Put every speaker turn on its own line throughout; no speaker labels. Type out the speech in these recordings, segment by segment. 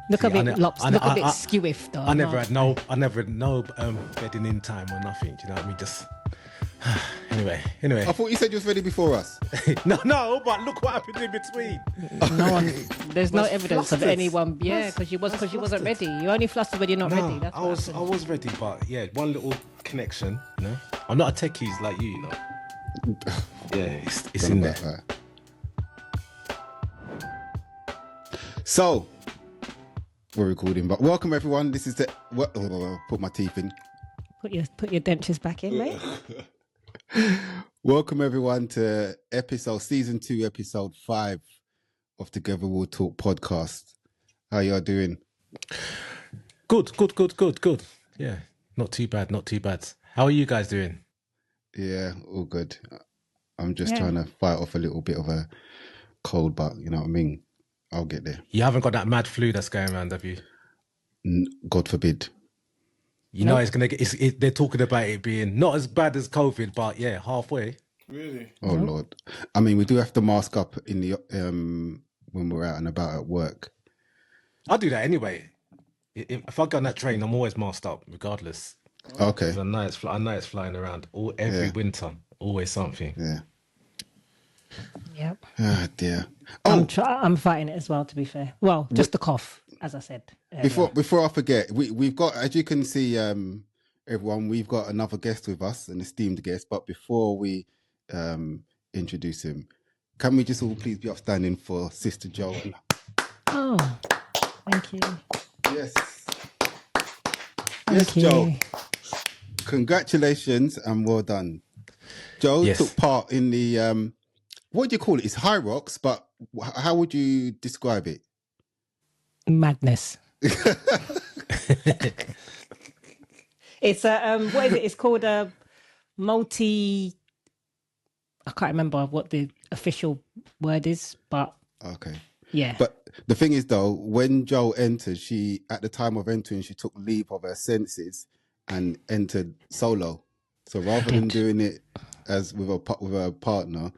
Look
See,
a bit look a bit skewiff though.
I never had no bedding in time or nothing. Do you know what I mean? Just anyway.
I thought you said you was ready before us.
no, but look what happened in between.
No one. There's no evidence
flustered.
of anyone. Yeah, because you wasn't ready. You only flustered when you're not ready. That's
I was ready, but yeah, one little connection. You know, I'm not a techie like you. You know. Yeah, it's in there.
That. So we're recording, but welcome everyone. This is the put my teeth in.
Put your dentures back in, mate.
Welcome everyone to season 2, episode 5 of Together We'll Talk podcast. How y'all doing?
Good. Yeah, not too bad. How are you guys doing?
Yeah, all good. I'm just trying to fight off a little bit of a cold, but you know what I mean? I'll get there.
You haven't got that mad flu that's going around, have you?
God forbid.
You know it's gonna get. They're talking about it being not as bad as COVID, but yeah, halfway.
Really?
Oh Lord! I mean, we do have to mask up in the when we're out and about at work.
I do that anyway. If I go on that train, I'm always masked up, regardless.
Okay.
I know it's flying around every winter. Always something.
Yeah.
Yep.
Ah dear.
I'm fighting it as well. To be fair, well, just the cough, as I said.
Before I forget, we've got, as you can see, everyone, we've got another guest with us, an esteemed guest. But before we introduce him, can we just all please be upstanding for Sister Jo?
Oh, thank you.
Yes.
Thank you.
Jo. Congratulations and well done. Jo took part in the what do you call it? It's High Rocks, but how would you describe it?
Madness. It's a what is it? It's called a multi. I can't remember what the official word is, but
okay,
yeah.
But the thing is, though, when Jo entered, she at the time of entering, she took leave of her senses and entered solo. So rather than doing it as with a partner,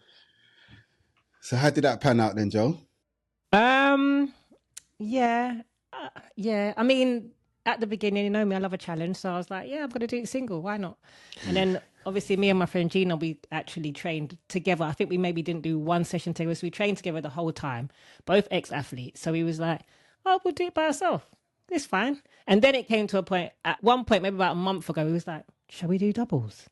so how did that pan out then, Jo?
Yeah. I mean, at the beginning, you know me, I love a challenge. So I was like, yeah, I'm going to do it single. Why not? And then obviously me and my friend Gina, we actually trained together. I think we maybe didn't do one session together. So we trained together the whole time, both ex-athletes. So we was like, oh, we'll do it by ourselves. It's fine. And then it came to a point, at one point, maybe about a month ago, we was like, shall we do doubles?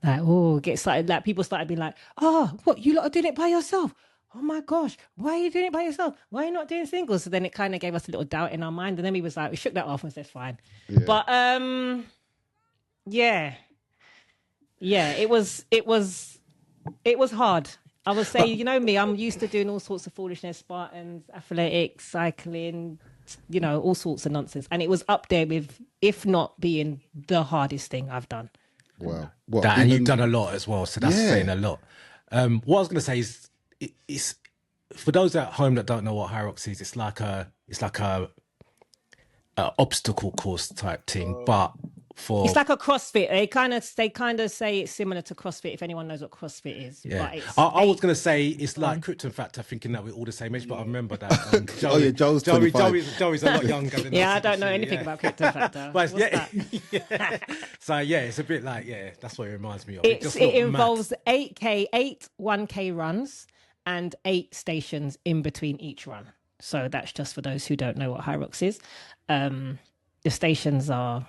Like, get started. Like people started being like, oh, what, you lot are doing it by yourself? Oh my gosh, why are you doing it by yourself? Why are you not doing singles? So then it kind of gave us a little doubt in our mind. And then we was like, we shook that off and said, fine. Yeah. But it was hard. I would say, you know me, I'm used to doing all sorts of foolishness, Spartans, athletics, cycling, you know, all sorts of nonsense. And it was up there with, if not being the hardest thing I've done.
Wow.
And you've done a lot as well. So that's saying a lot. What I was going to say is, it's for those at home that don't know what High Rocks is. It's like a obstacle course type thing, but
it's like a CrossFit. They kind of say it's similar to CrossFit. If anyone knows what CrossFit is,
yeah. But I was going to say it's like Krypton Factor, thinking that we're all the same age. But I remember that Joey's a lot younger than us.
Yeah, I don't know anything about Krypton Factor.
But So it's a bit like that's what it reminds me of.
It involves 8 1K runs and 8 stations in between each run. So that's just for those who don't know what High Rocks is. The stations are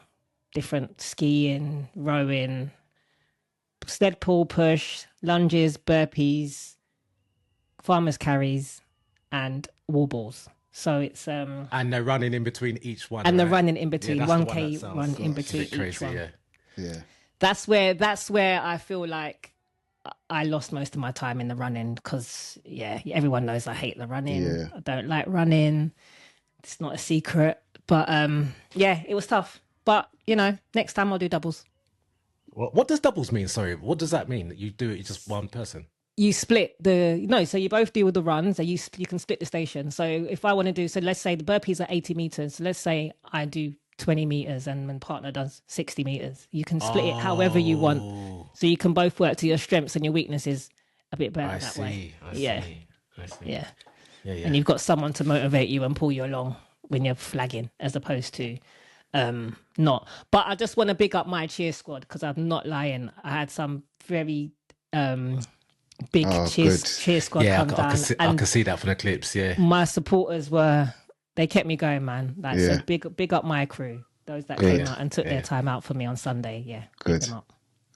different: skiing, rowing, sled pull, push, lunges, burpees, farmers carries, and wall balls. So it's
and they're running in between each one.
And they're running in between 1K run in between each one.
Yeah. That's
where I feel like I lost most of my time in the running because everyone knows I hate the running.
Yeah.
I don't like running. It's not a secret. But it was tough. But you know, next time I'll do doubles.
What does doubles mean? Sorry, what does that mean? You do it just one person?
You split so you both do the runs and you can split the station. So if I want to do, so let's say the burpees are 80 meters. So let's say I do 20 meters and my partner does 60 meters. You can split it however you want. So you can both work to your strengths and your weaknesses a bit better that way.
I see.
Yeah. And you've got someone to motivate you and pull you along when you're flagging as opposed to not. But I just want to big up my cheer squad because I'm not lying. I had some very big
good.
cheer squad
Yeah,
come down,
I
and
can see that from the clips. Yeah,
my supporters they kept me going, man. Like,
Yeah.
so big up my crew, those that
Good.
came out and took their time out for me on Sunday. Yeah,
Good.
big them up.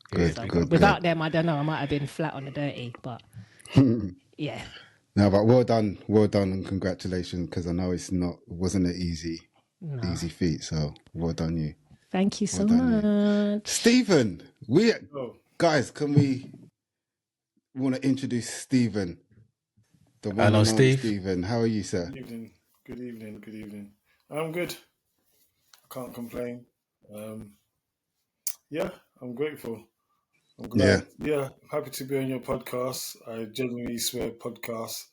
Good,
So,
good.
without them, I don't know. I might have been flat on the dirty, but yeah.
No, but well done, and congratulations, because I know it wasn't an easy feat. So well done, you.
Thank you so
done,
much,
Stephen. Guys, can we want to introduce Stephen? The one
Hello,
and only
Steve.
Stephen. How are you, sir?
Good evening. I'm good. I can't complain. Yeah, I'm grateful. I'm glad. Yeah, I'm happy to be on your podcast. I genuinely swear podcast.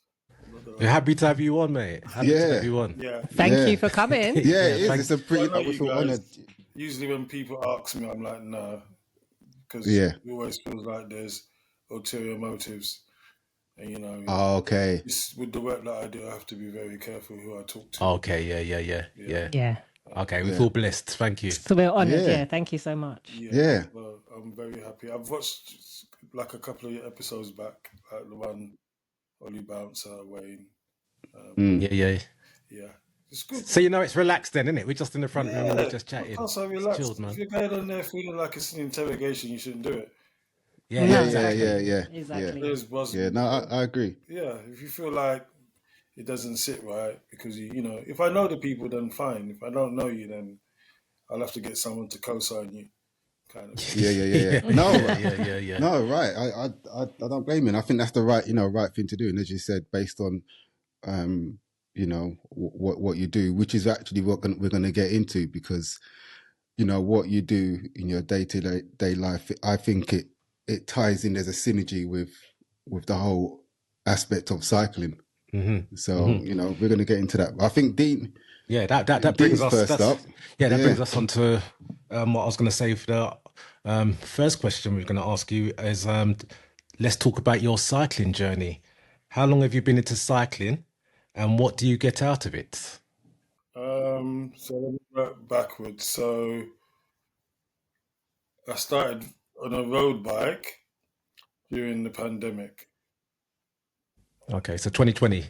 We're happy to have you on, mate. Happy to have you on.
Yeah.
Thank you for coming.
Yeah, it is. It's a pretty.
I
I feel honoured.
Usually when people ask me, I'm like, no, because it always feels like there's ulterior motives. And, you know,
okay.
with the work that I do, I have to be very careful who I talk to.
Okay, yeah. Okay, we feel blessed. Thank you.
So we're honoured. Yeah, thank you so much.
Yeah.
Well, I'm very happy. I've watched like a couple of episodes back, like the one Ollie Bouncer, Wayne.
Yeah.
It's good.
So it's relaxed then, isn't it? We're just in the front room and we're just chatting.
Also relaxed.
Chilled, man.
If you're going on there feeling like it's an interrogation, you shouldn't do it.
Yeah.
Exactly.
Yeah, no, I agree.
Yeah, if you feel like it doesn't sit right, because if I know the people, then fine. If I don't know you, then I'll have to get someone to co-sign you. Kind of.
Yeah. No,
yeah.
No, right. I don't blame you. And I think that's the right thing to do. And as you said, based on, what you do, which is actually what we're going to get into, because, what you do in your day-to-day life, I think it ties in. There's a synergy with the whole aspect of cycling. Mm-hmm. So, we're going to get into that. I think Dean.
Yeah, that brings us
first up.
Yeah, that brings us on to what I was going to say for the first question we're going to ask you is, let's talk about your cycling journey. How long have you been into cycling, and what do you get out of it?
So let me work backwards. So I started on a road bike during the pandemic.
Okay, so 2020.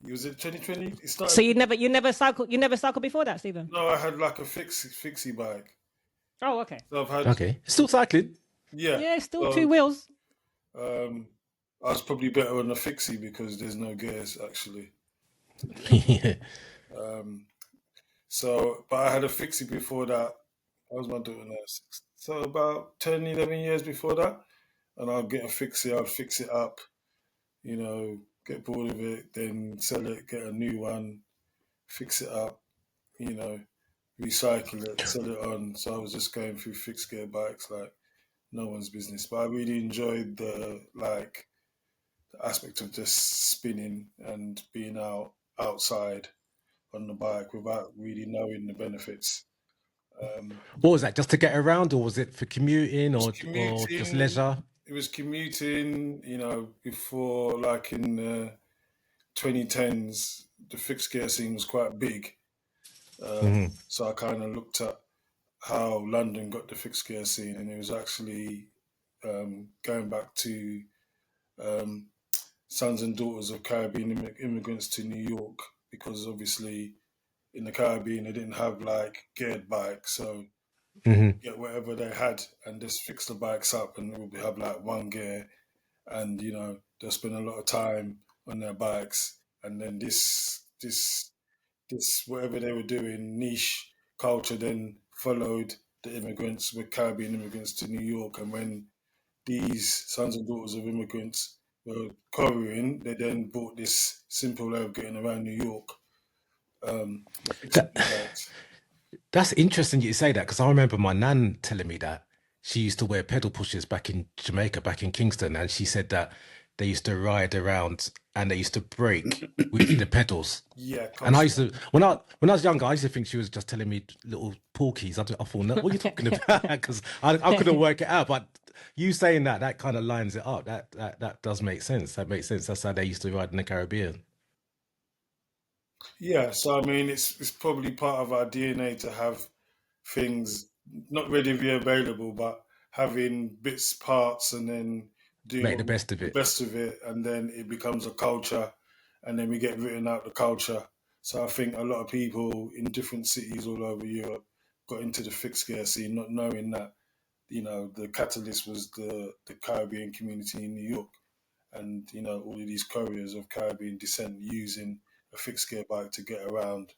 Was it 2020?
So you never cycled before that, Stephen?
No, I had like a fixie bike.
Oh, okay.
So I've had
still cycling.
Yeah, still 2 wheels.
I was probably better on a fixie because there's no gears actually.
Yeah.
But I had a fixie before that. I was my daughter now. So about 10, 11 years before that, and I'll get a fixie. I'll fix it up, get bored of it, then sell it, get a new one, fix it up, recycle it, sell it on. So I was just going through fixed gear bikes like no one's business. But I really enjoyed the aspect of just spinning and being outside on the bike without really knowing the benefits.
What was that? Just to get around, or was it for commuting, or just leisure?
It was commuting, before, like in the 2010s, the fixed gear scene was quite big. So I kind of looked at how London got the fixed gear scene, and it was actually going back to sons and daughters of Caribbean immigrants to New York, because obviously in the Caribbean they didn't have like geared bikes, so get whatever they had and just fix the bikes up, and we'll have like one gear, and they'll spend a lot of time on their bikes, and then this whatever they were doing, niche culture, then followed the immigrants, with Caribbean immigrants, to New York. And when these sons and daughters of immigrants were quarrying, they then bought this simple way of getting around New York.
That's interesting you say that, because I remember my nan telling me that she used to wear pedal pushers back in Jamaica, back in Kingston, and she said that they used to ride around and they used to brake with the pedals.
Yeah,
and I used to when I was younger, I used to think she was just telling me little porkies. I thought, no, what are you talking about? Because I couldn't work it out. But you saying that kind of lines it up. That does make sense. That makes sense. That's how they used to ride in the Caribbean.
Yeah, so I mean, it's probably part of our DNA to have things not readily available, but having bits, parts, and then
Make the
doing
best of
the
it.
best of it, and then it becomes a culture, and then we get written out the culture. So I think a lot of people in different cities all over Europe got into the fixed gear scene, not knowing that the catalyst was the Caribbean community in New York, and all of these couriers of Caribbean descent using a fixed gear bike to get around.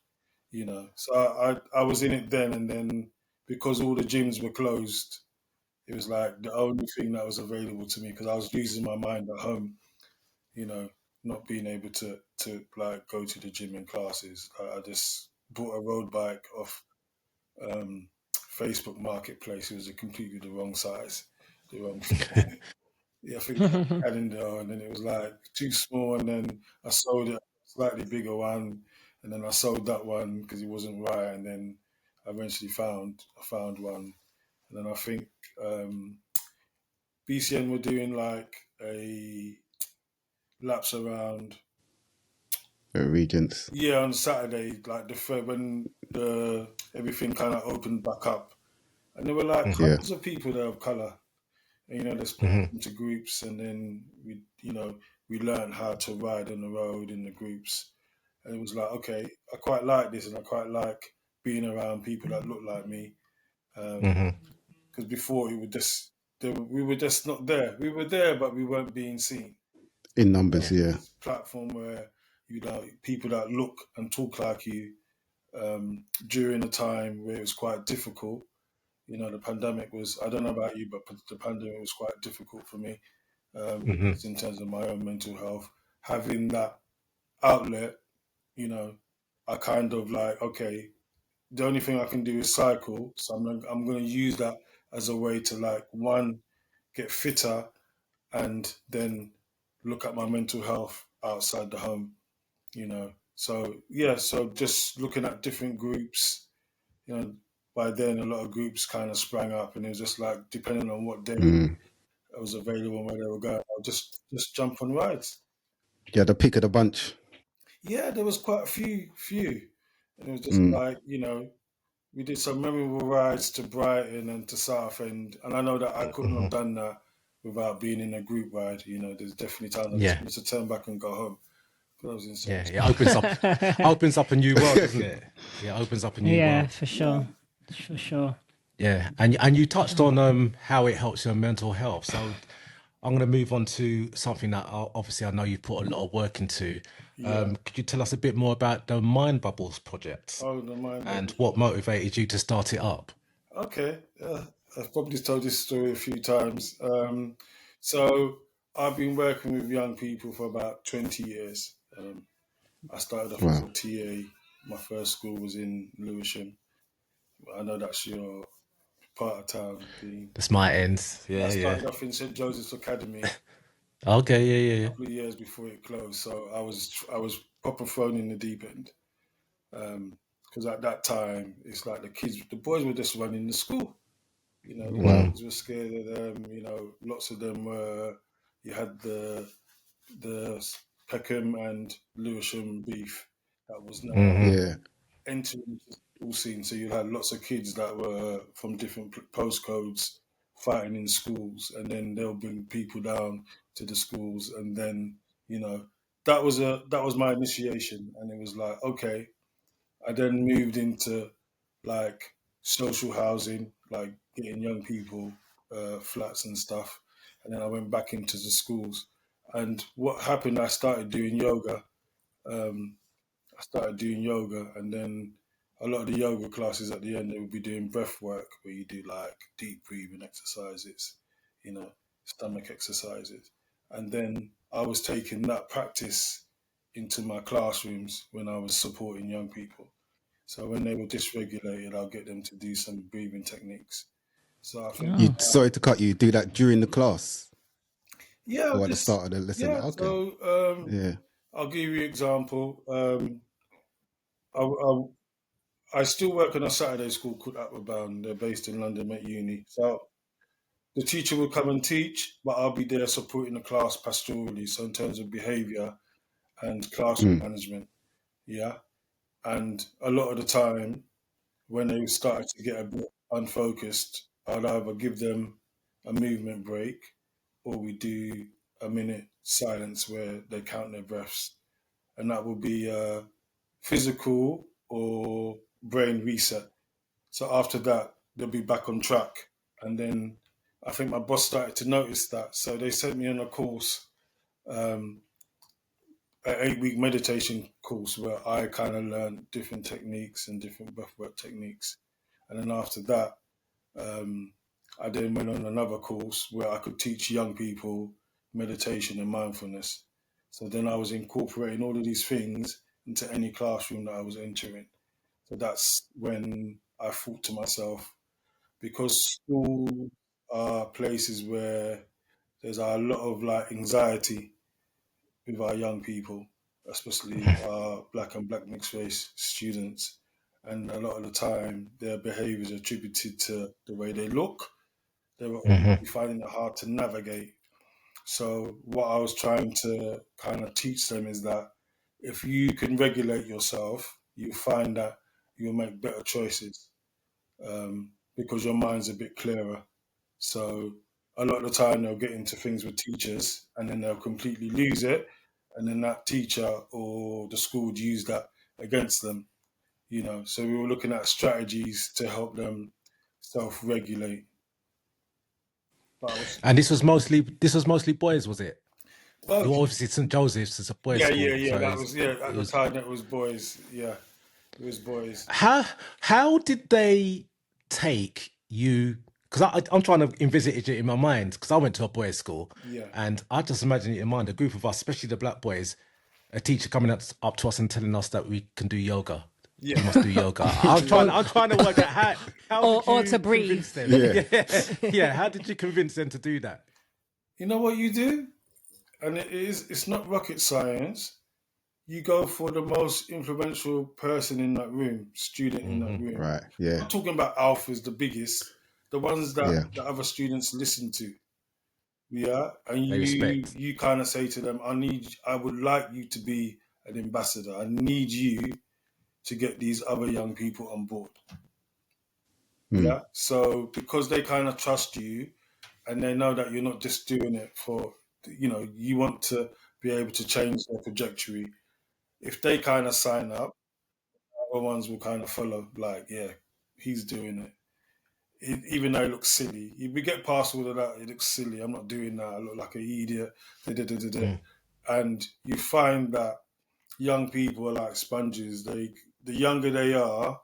So I was in it then, and then because all the gyms were closed, it was like the only thing that was available to me because I was losing my mind at home, you know, not being able to like go to the gym in classes. I just bought a road bike off um, Facebook Marketplace. It was a completely the wrong size, the wrong fit. Yeah, I think I had a calendar, and then it was like too small, and then I sold it a slightly bigger one, and then I sold that one because it wasn't right, and then I eventually found one, and then I think BCN were doing like a laps around,
Regents.
yeah, on Saturday, like when the everything kind of opened back up, and there were like
Yeah.
hundreds of people there of color. And, they split
Hmm.
into groups, and then we learned how to ride on the road in the groups. And it was like, okay, I quite like this, and I quite like being around people that look like me.
Hmm.
Because before we were just not there. We were there, but we weren't being seen.
In numbers, yeah.
This platform where people that look and talk like you during a time where it was quite difficult. The pandemic was, I don't know about you, but the pandemic was quite difficult for me,
Hmm.
just in terms of my own mental health. Having that outlet, you know, I kind of like, okay, the only thing I can do is cycle. So I'm going to use that as a way to like, one, get fitter and then look at my mental health outside the home, So, yeah, so just looking at different groups, you know, by then a lot of groups kind of sprang up, and it was just like depending on what day
Mm.
I was available and where they were going, I'll just jump on rides.
Yeah, the pick of the bunch.
Yeah, there was quite a few, and it was just
Mm.
like we did some memorable rides to Brighton and to Southend, and I know that I couldn't
Hmm.
have done that without being in a group ride. There's definitely times I just
Yeah,
wanted to turn back and go home. But I was in so
yeah.
much.
It opens up a new world, doesn't it? Yeah, it opens up a new
Yeah,
world.
for
Yeah.
sure. For sure.
Yeah, and you touched on how it helps your mental health. So I'm going to move on to something that obviously I know you put a lot of work into.
Yeah.
Could you tell us a bit more about the Mind Bubbles project
Oh, the mind
and
bubbles.
what motivated you to start it up?
Okay, I've probably told this story a few times. So I've been working with young people for about 20 years. I started off as
Wow.
a TA. My first school was in Lewisham. I know that's your part of town, Dean.
That's my ends.
I
Yeah, yeah.
started off in St Joseph's Academy
Okay, yeah,
a
yeah,
couple of years before it closed. So I was proper thrown in the deep end. Because at that time, it's like the boys were just running the school. The
Wow.
kids were scared of them. Lots of them were. You had the Peckham and Lewisham beef that was
yeah.
now
Yeah.
entering the school scene. So you had lots of kids that were from different postcodes fighting in schools, and then they'll bring people down to the schools, and then you know that was my initiation, and it was like okay. I then moved into like social housing, like getting young people flats and stuff, and then I went back into the schools. And what happened? Um, I started doing yoga, and then a lot of the yoga classes at the end they would be doing breath work, where you do like deep breathing exercises, you know, stomach exercises, and then I was taking that practice into my classrooms when I was supporting young people. So when they were dysregulated, I'll get them to do some breathing techniques. So I think,
You
Oh,
sorry to cut you. Do that during the class
yeah,
or at the start of the lesson.
yeah.
Okay.
So
Yeah.
I'll give you an example. I still work in a Saturday school called Upward. They're based in London at uni. So the teacher will come and teach, but I'll be there supporting the class pastorally. So in terms of behaviour and classroom
Mm.
management, yeah. And a lot of the time, when they started to get a bit unfocused, I'd either give them a movement break or we do a minute silence where they count their breaths. And that will be physical or brain reset. So after that, they'll be back on track. And then I think my boss started to notice that. So they sent me on a course, an 8-week meditation course where I kind of learned different techniques and different breathwork techniques. And then after that, I then went on another course where I could teach young people meditation and mindfulness. So then I was incorporating all of these things into any classroom that I was entering. So that's when I thought to myself, because schools are places where there's a lot of like anxiety with our young people, especially our black and black mixed race students. And a lot of the time, their behaviour is attributed to the way they look. They were obviously finding it hard to navigate. So what I was trying to kind of teach them is that if you can regulate yourself, you find that you'll make better choices because your mind's a bit clearer. So a lot of the time they'll get into things with teachers and then they'll completely lose it. And then that teacher or the school would use that against them, you know. So we were looking at strategies to help them self-regulate.
And this was mostly boys, was it?
Well,
Well, obviously St. Joseph's is a boys'
yeah,
school.
yeah, yeah.
So
That was at the time it was boys. Yeah, it was boys.
How did they take you? Because I'm trying to envisage it in my mind. Because I went to a boys' school,
Yeah.
and I just imagine it in mind. A group of us, especially the black boys, a teacher coming up to us and telling us that we can do yoga.
Yeah.
We must do yoga. I'm trying to work out how
Or
did you
to breathe.
convince them?
Yeah.
Yeah. How did you convince them to do that?
You know what you do? And it's not rocket science. You go for the most influential person in that room, student in that room.
Right.
I'm
Yeah.
not talking about alphas, the biggest, the ones that
Yeah.
the other students listen to. Yeah. And
They respect.
you kind of say to them, I would like you to be an ambassador. I need you to get these other young people on board. Yeah. So because they kind of trust you and they know that you're not just doing it for, you want to be able to change their trajectory. If they kind of sign up, other ones will kind of follow. Like, yeah, he's doing it. Even though it looks silly, if we get past all of that, it looks silly. I'm not doing that. I look like an idiot. And you find that young people are like sponges. The younger they are,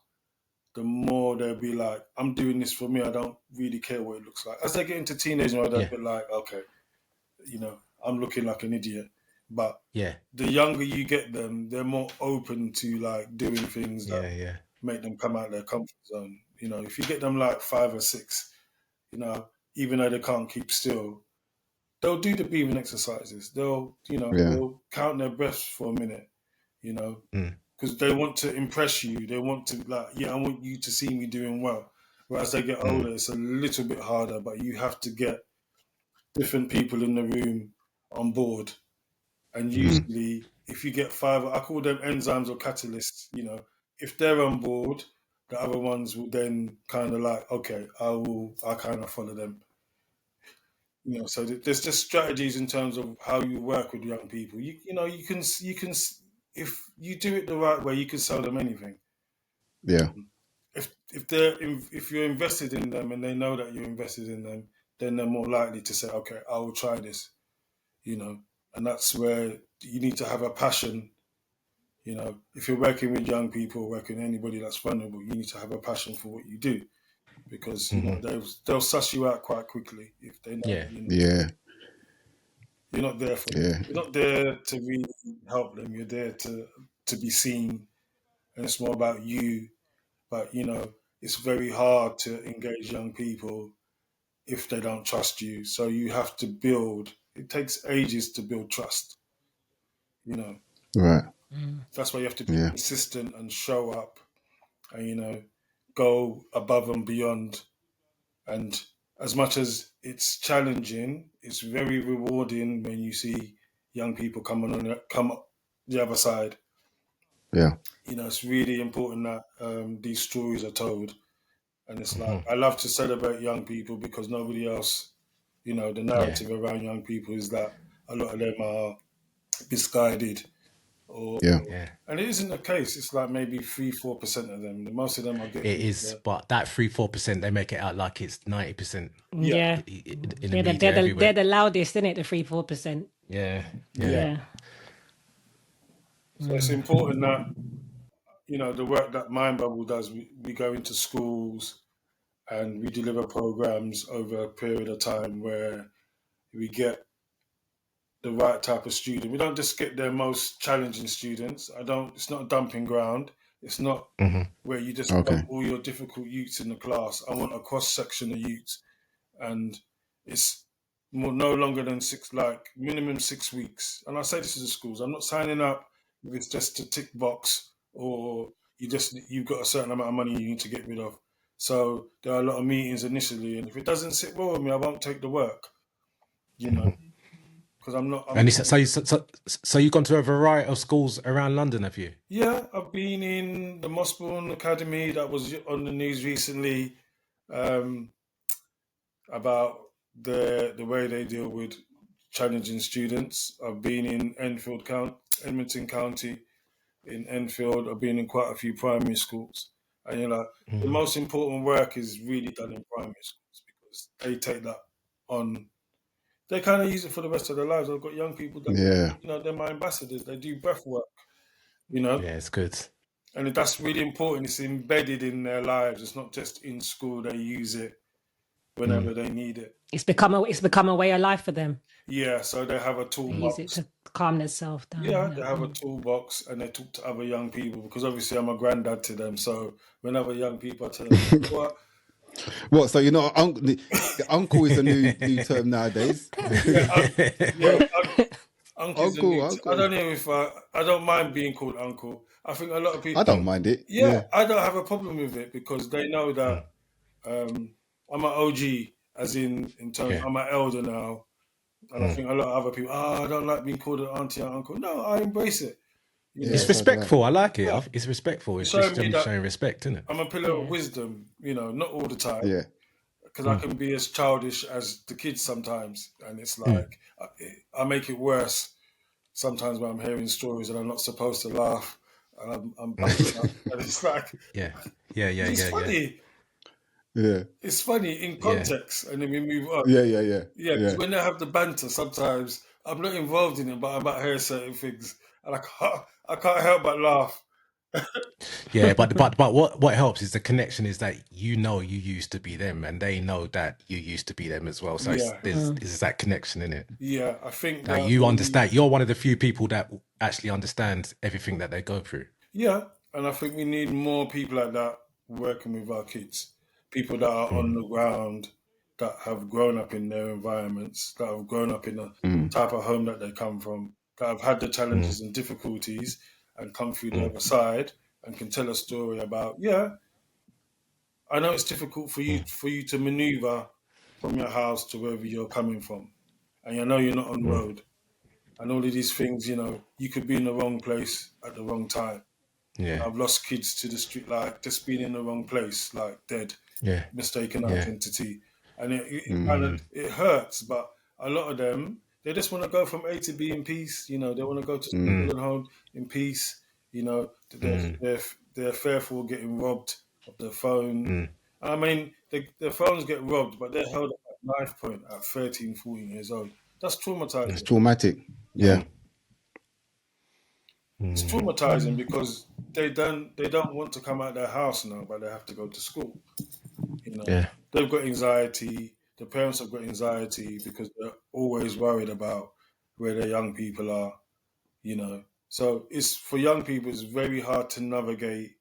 the more they'll be like, I'm doing this for me. I don't really care what it looks like. As they get into teenage mode, they'll be like, okay, I'm looking like an idiot. But the younger you get them, they're more open to like doing things that make them come out their comfort zone. If you get them like 5 or 6, even though they can't keep still, they'll do the breathing exercises. They'll count their breaths for a minute, because they want to impress you. They want to I want you to see me doing well. Whereas they get older, it's a little bit harder, but you have to get different people in the room on board. And usually, if you get 5, I call them enzymes or catalysts, if they're on board, the other ones will then kind of like, okay, I kind of follow them. So there's just strategies in terms of how you work with young people. You can, if you do it the right way, you can sell them anything.
Yeah.
If you're invested in them and they know that you're invested in them, then they're more likely to say, okay, I will try this, and that's where you need to have a passion. If you're working with young people, working with anybody that's vulnerable, you need to have a passion for what you do, because they'll suss you out quite quickly if they know. You're not there for them. You're not there to really help them. You're there to be seen, and it's more about you. But it's very hard to engage young people if they don't trust you. So you have to build. It takes ages to build trust.
Right.
That's why you have to be consistent and show up, and go above and beyond. And as much as it's challenging, it's very rewarding when you see young people come the other side.
Yeah.
It's really important that these stories are told. And it's like, I love to celebrate young people because nobody else, the narrative around young people is that a lot of them are misguided.
Yeah.
And it isn't the case. It's like maybe 3-4% of them. Most of them are getting
It is, but that 3-4%, they make it out like it's 90%.
Yeah.
In the media everywhere.
They're the loudest, isn't it? The 3-4%.
Yeah.
Yeah.
So it's important that, the work that Mind Bubble does, we go into schools and we deliver programs over a period of time where we get the right type of student. We don't just get their most challenging students. It's not a dumping ground. It's not where you just dump all your difficult youths in the class. I want a cross section of youths, and it's no longer than minimum 6 weeks. And I say this to the schools. I'm not signing up if it's just a tick box or you've got a certain amount of money you need to get rid of. So there are a lot of meetings initially, and if it doesn't sit well with me, I won't take the work. Because I'm not.
So you've gone to a variety of schools around London, have you?
Yeah, I've been in the Mossbourne Academy that was on the news recently about the way they deal with challenging students. I've been in Edmonton County, in Enfield. I've been in quite a few primary schools, and the most important work is really done in primary schools because they take that on. They kind of use it for the rest of their lives. I've got young people that, they're my ambassadors. They do breath work,
Yeah, it's good.
And that's really important. It's embedded in their lives. It's not just in school. They use it whenever they need it.
It's become a way of life for them.
Yeah, so they have a toolbox.
They use it to calm themselves down.
Yeah, they have a toolbox and they talk to other young people because obviously I'm a granddad to them. So whenever young people are telling them,
what? So you're not the uncle is a new term nowadays.
Uncle. I don't know I don't mind being called uncle. I think a lot of people.
I don't mind it.
Yeah, I don't have a problem with it because they know that I'm an OG, as in terms I'm an elder now, and I think a lot of other people. I don't like being called an auntie or uncle. No, I embrace it.
It's respectful. I like it. Yeah. It's respectful. It's just showing respect, isn't it?
I'm a pillar of wisdom, not all the time.
Yeah.
Because I can be as childish as the kids sometimes. And it's like, I make it worse sometimes when I'm hearing stories and I'm not supposed to laugh. And I'm and it's like, it's funny.
Yeah.
It's funny in context. And then we move on.
Yeah,
because when they have the banter, sometimes I'm not involved in it, but I might hear certain things. And I can't help but laugh.
Yeah, but what helps is the connection is that you used to be them and they know that you used to be them as well. So there's that connection in it.
Yeah, I think
that you understand. You're one of the few people that actually understand everything that they go through.
Yeah, and I think we need more people like that working with our kids. People that are on the ground, that have grown up in their environments, that have grown up in the type of home that they come from, that have had the challenges and difficulties and come through the other side and can tell a story about, I know it's difficult for you to maneuver from your house to wherever you're coming from. And I know you're not on road. And all of these things, you could be in the wrong place at the wrong time.
Yeah.
I've lost kids to the street, like just being in the wrong place, like dead, mistaken identity. And it hurts, but a lot of them, they just want to go from A to B in peace. They want to go to school and home in peace. They're fearful of getting robbed of their phone. I mean, their phones get robbed, but they're held at knife point at 13, 14 years old. That's traumatizing.
It's traumatic. Yeah.
It's traumatizing because they don't want to come out of their house now, but they have to go to school. They've got anxiety. The parents have got anxiety because they're always worried about where their young people are. So it's for young people. It's very hard to navigate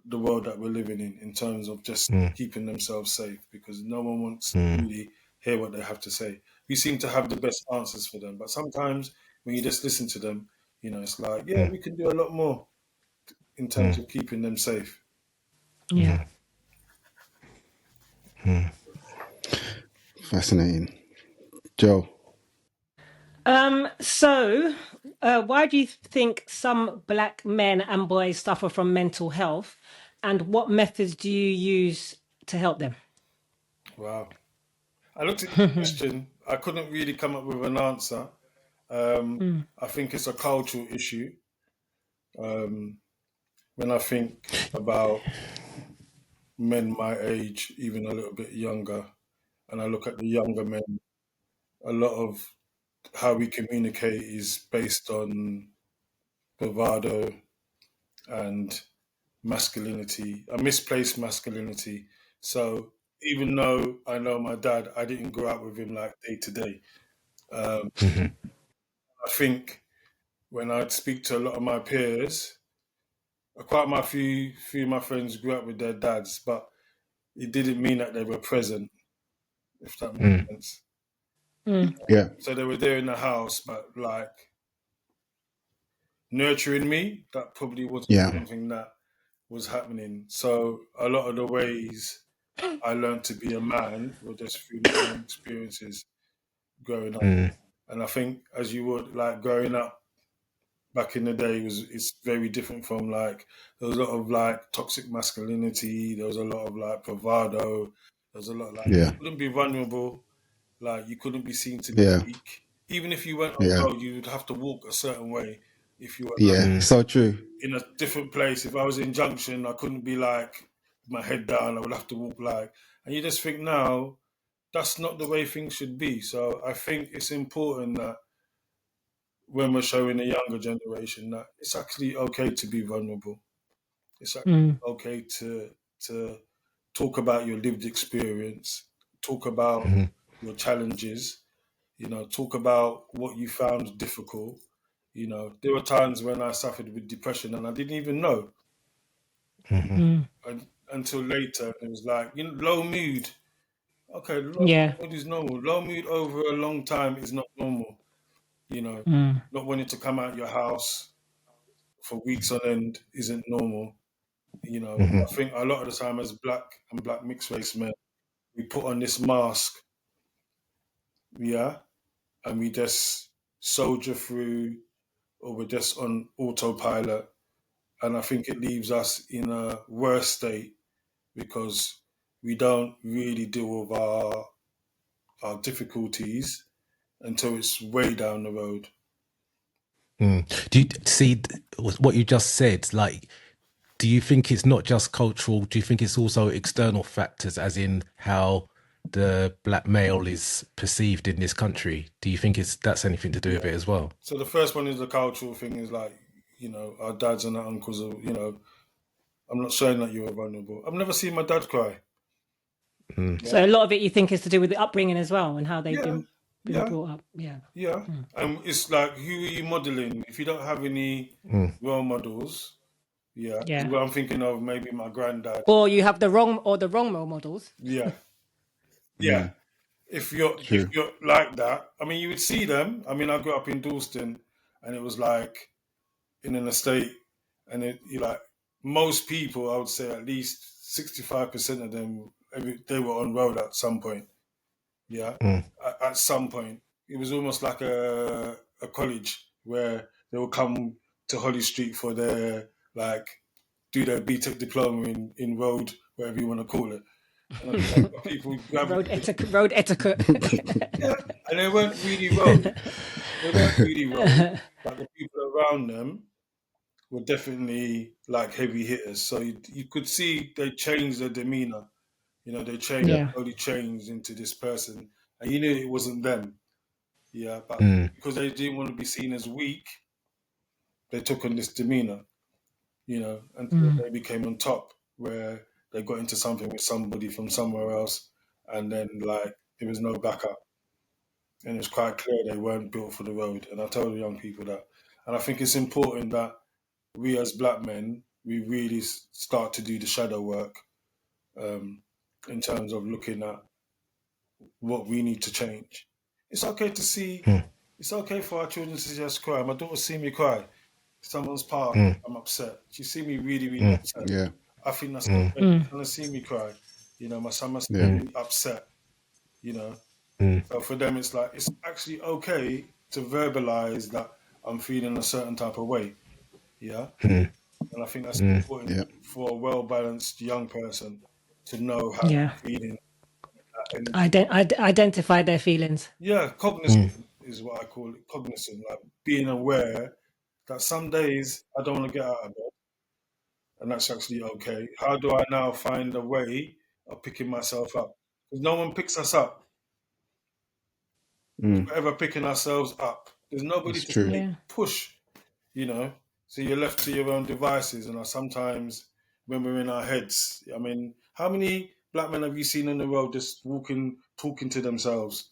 the world that we're living in terms of just keeping themselves safe because no one wants to really hear what they have to say. We seem to have the best answers for them, but sometimes when you just listen to them, it's like, we can do a lot more in terms of keeping them safe.
Yeah.
Fascinating. Joe?
So, why do you think some black men and boys suffer from mental health, and what methods do you use to help them?
Wow. I looked at the question. I couldn't really come up with an answer. I think it's a cultural issue. When I think about men my age, even a little bit younger, and I look at the younger men, a lot of how we communicate is based on bravado and masculinity, a misplaced masculinity. So even though I know my dad, I didn't grow up with him like day to day. I think when I speak to a lot of my peers, quite my few of my friends grew up with their dads, but it didn't mean that they were present, if that makes sense.
Yeah.
So they were there in the house, but like nurturing me, that probably wasn't
Yeah.
something that was happening. So a lot of the ways I learned to be a man were just through my own experiences growing up. And I think as you would like growing up back in the day it's very different from like there was a lot of like toxic masculinity, there was a lot of like bravado, there was a lot of like
Yeah.
you couldn't be vulnerable, like you couldn't be seen to be
Yeah.
weak. Even if you went on
Yeah.
road, you'd have to walk a certain way if you were like,
Yeah. So true.
in a different place. If I was in Junction, I couldn't be like with my head down. I would have to walk like, and you just think now that's not the way things should be. So I think it's important that when we're showing the younger generation that it's actually okay to be vulnerable. It's actually okay to talk about your lived experience, talk about your challenges, talk about what you found difficult. There were times when I suffered with depression and I didn't even know until later. It was like, low mood. Okay, low
Yeah.
mood is normal. Low mood over a long time is not normal. Not wanting to come out your house for weeks on end isn't normal. I think a lot of the time as black and black mixed race men, we put on this mask, yeah, and we just soldier through, or we're just on autopilot. And I think it leaves us in a worse state because we don't really deal with our difficulties until it's way down the road.
Do you see what you just said? Like, do you think it's not just cultural? Do you think it's also external factors, as in how the black male is perceived in this country? Do you think that's anything to do with it as well?
So the first one is the cultural thing is like, our dads and our uncles are, I'm not saying that you were vulnerable. I've never seen my dad cry.
So a lot of it you think is to do with the upbringing as well and how they've been
Yeah.
brought up. Yeah.
Yeah. And it's like, who are you modeling? If you don't have any role models,
Yeah.
well, I'm thinking of maybe my granddad.
Or you have the wrong role models.
Yeah. Yeah. If you're like that, I mean, you would see them. I mean, I grew up in Dalston and it was like in an estate and you like most people, I would say at least 65% of them, they were on road at some point. Yeah. At some point. It was almost like a college where they would come to Holly Street for their, like, do their BTEC diploma in road, whatever you want to call it. And people
Road etiquette.
yeah, and they weren't really road. They weren't really road. But the people around them were definitely like heavy hitters. So you could see they changed their demeanor. They slowly changed into this person, and you knew it wasn't them. Yeah, but because they didn't want to be seen as weak, they took on this demeanor. Until they became on top, where they got into something with somebody from somewhere else, and then like there was no backup, and it was quite clear they weren't built for the road. And I tell the young people that, and I think it's important that we as black men we really start to do the shadow work in terms of looking at what we need to change. It's okay to see. It's okay for our children to just cry. My daughter see me cry. Someone's part, I'm upset. She see me really, really upset.
Yeah.
I think that's okay. She's gonna see me cry. My son must be really upset. So for them, it's like it's actually okay to verbalize that I'm feeling a certain type of way. Yeah. And I think that's important
Yeah.
for a well-balanced young person to know how
Yeah.
they're feeling. And
Identify their feelings.
yeah, cognizant is what I call it. Cognizant, like being aware that some days I don't want to get out of bed, and that's actually okay. How do I now find a way of picking myself up? Because no one picks us up.
Mm.
We're ever picking ourselves up. There's nobody
It's
to
true.
say
Yeah.
push, you know. So you're left to your own devices. And sometimes when we're in our heads, I mean, how many black men have you seen on the road just walking, talking to themselves?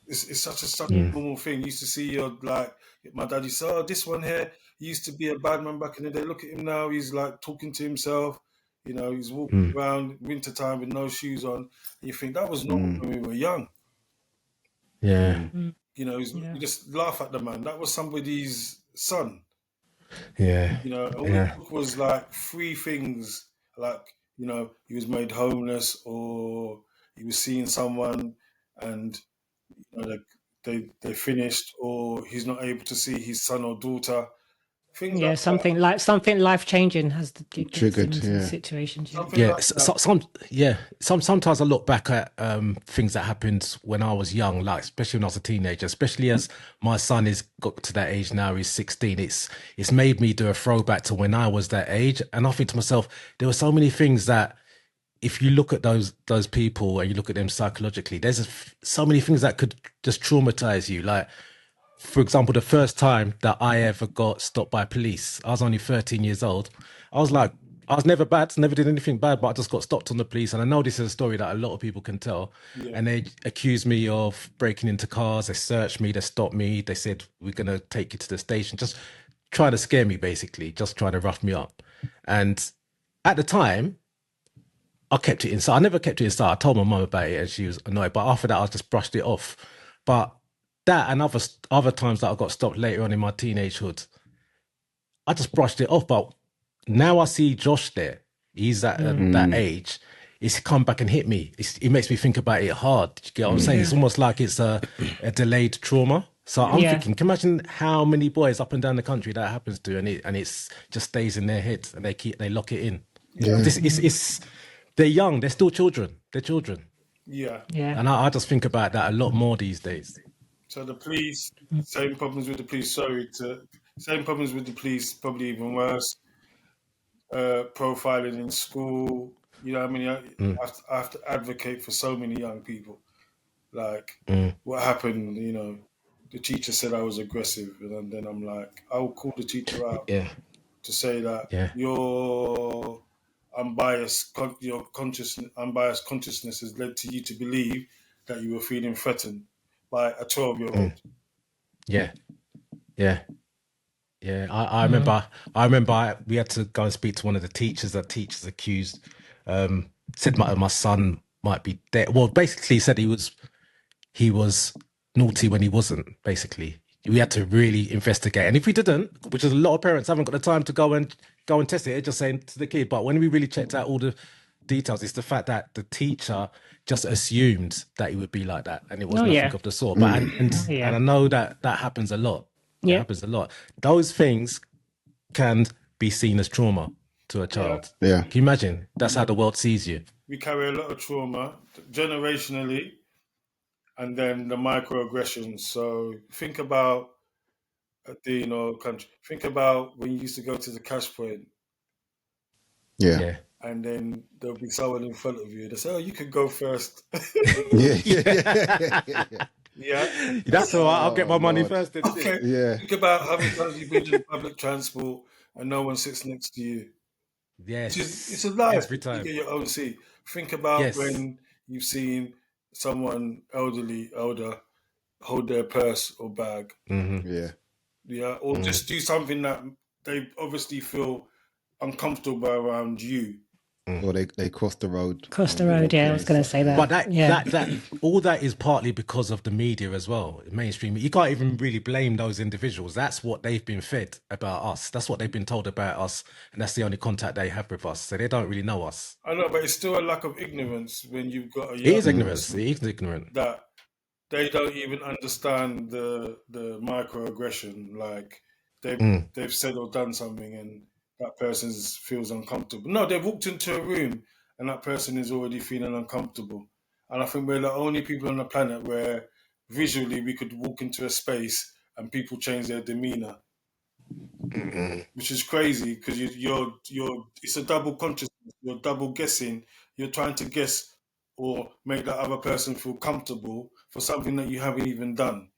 It's such a normal thing. You used to see your like my dad used to say, oh, this one here he used to be a bad man back in the day. Look at him now, he's like talking to himself, he's walking around wintertime with no shoes on. And you think that was normal when we were young.
Yeah.
You just laugh at the man. That was somebody's son.
Yeah.
All it took was like three things, like, he was made homeless or he was seeing someone and they finished, or he's not able to see his son or daughter. Things
Yeah,
like
something life changing has gets
Triggered,
him into
yeah.
the situations. Yeah.
something
Yeah,
like that.
sometimes I look back at things that happened when I was young, like especially when I was a teenager, especially as my son is got to that age now, he's 16. It's made me do a throwback to when I was that age, and I think to myself, there were so many things that if you look at those people and you look at them psychologically, there's so many things that could just traumatize you. Like, for example, the first time that I ever got stopped by police, I was only 13 years old. I was never bad, never did anything bad, but I just got stopped on the police. And I know this is a story that a lot of people can tell.
Yeah.
And they accused me of breaking into cars. They searched me, they stopped me. They said, we're going to take you to the station. Just trying to scare me, basically, just trying to rough me up. And at the time, I kept it inside. I never kept it inside. I told my mum about it and she was annoyed. But after that, I just brushed it off. But that and other times that I got stopped later on in my teenagehood, I just brushed it off. But now I see Josh there. He's at that age. It's come back and hit me. It makes me think about it hard. You get what I'm saying? It's almost like it's a delayed trauma. So I'm thinking, can you imagine how many boys up and down the country that happens to, and it's just stays in their heads and they lock it in.
Yeah.
They're young. They're still children. They're children.
Yeah.
Yeah.
And I just think about that a lot more these days.
So the police, same problems with the police. Same problems with the police, probably even worse. Profiling in school. You know what I mean? I have to advocate for so many young people. Like, what happened, the teacher said I was aggressive. And then I'm like, I will call the teacher out to say that your unbiased consciousness has led to you to believe that you were feeling threatened by a 12-year-old.
Yeah. I remember we had to go and speak to one of the teachers that teachers accused, said my son might be dead. Well, basically said he was naughty when he wasn't, basically. We had to really investigate. And if we didn't, which is a lot of parents haven't got the time to go and test it, just saying to the kid. But when we really checked out all the details, it's the fact that the teacher just assumed that he would be like that. And it was nothing of the sort. But and I know that happens a lot. It happens a lot. Those things can be seen as trauma to a child.
Yeah.
Can you imagine? That's how the world sees you.
We carry a lot of trauma generationally, and then the microaggressions. So think about the country. Think about when you used to go to the cash point.
Yeah.
And then there'll be someone in front of you. They say, "Oh, you can go first." Yeah.
That's all right. I'll get my money first.
Okay.
Yeah.
Think about how many times you've been in public transport and no one sits next to you.
Yes.
It's a life.
Every time.
You get your own seat. Think about when you've seen someone older, hold their purse or bag.
Yeah.
Or just do something that they obviously feel uncomfortable around you.
Or they cross the road.
I was going to say that.
But that all that is partly because of the media as well, mainstream. You can't even really blame those individuals. That's what they've been fed about us. That's what they've been told about us, and that's the only contact they have with us. So they don't really know us.
I know, but it's still a lack of ignorance when you've got a young
It is ignorance. It is ignorant.
that they don't even understand the microaggression. Like they've said or done something, and that person feels uncomfortable. No, they've walked into a room, and that person is already feeling uncomfortable. And I think we're the only people on the planet where visually we could walk into a space and people change their demeanor, which is crazy because you're it's a double consciousness. You're double guessing. You're trying to guess or make that other person feel comfortable for something that you haven't even done.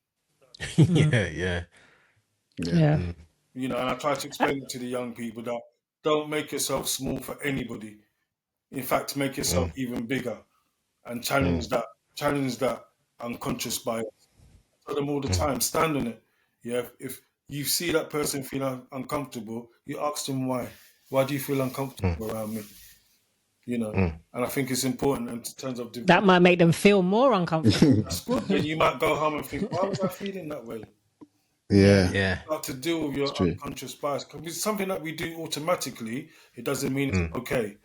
Yeah.
Yeah.
You know, and I try to explain it to the young people that don't make yourself small for anybody. In fact, make yourself even bigger and challenge that unconscious bias. I tell them all the time, stand on it. Yeah, if you see that person feeling uncomfortable, you ask them why. Why do you feel uncomfortable around me? You know, and I think it's important in terms of
That might make them feel more uncomfortable.
that's good. Then you might go home and think, why was I feeling that way?
Yeah,
Yeah.
Start to deal with your
true.
unconscious bias. Because it's something that we do automatically. It doesn't mean it's okay.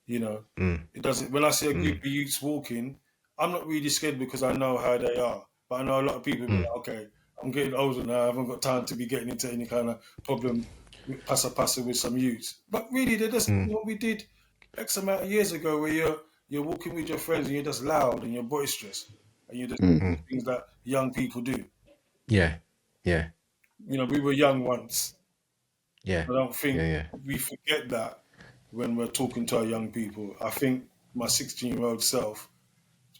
You know, it doesn't. When I see a group of youths walking, I'm not really scared because I know how they are. But I know a lot of people be like, okay, I'm getting older now. I haven't got time to be getting into any kind of problem with passa with some youths. But really, they're just what we did X amount of years ago, where you're walking with your friends and you're just loud and you're boisterous and you're just doing things that young people do.
Yeah. Yeah.
You know, we were young once.
Yeah.
I don't think
Yeah.
we forget that when we're talking to our young people. I think my 16-year-old self,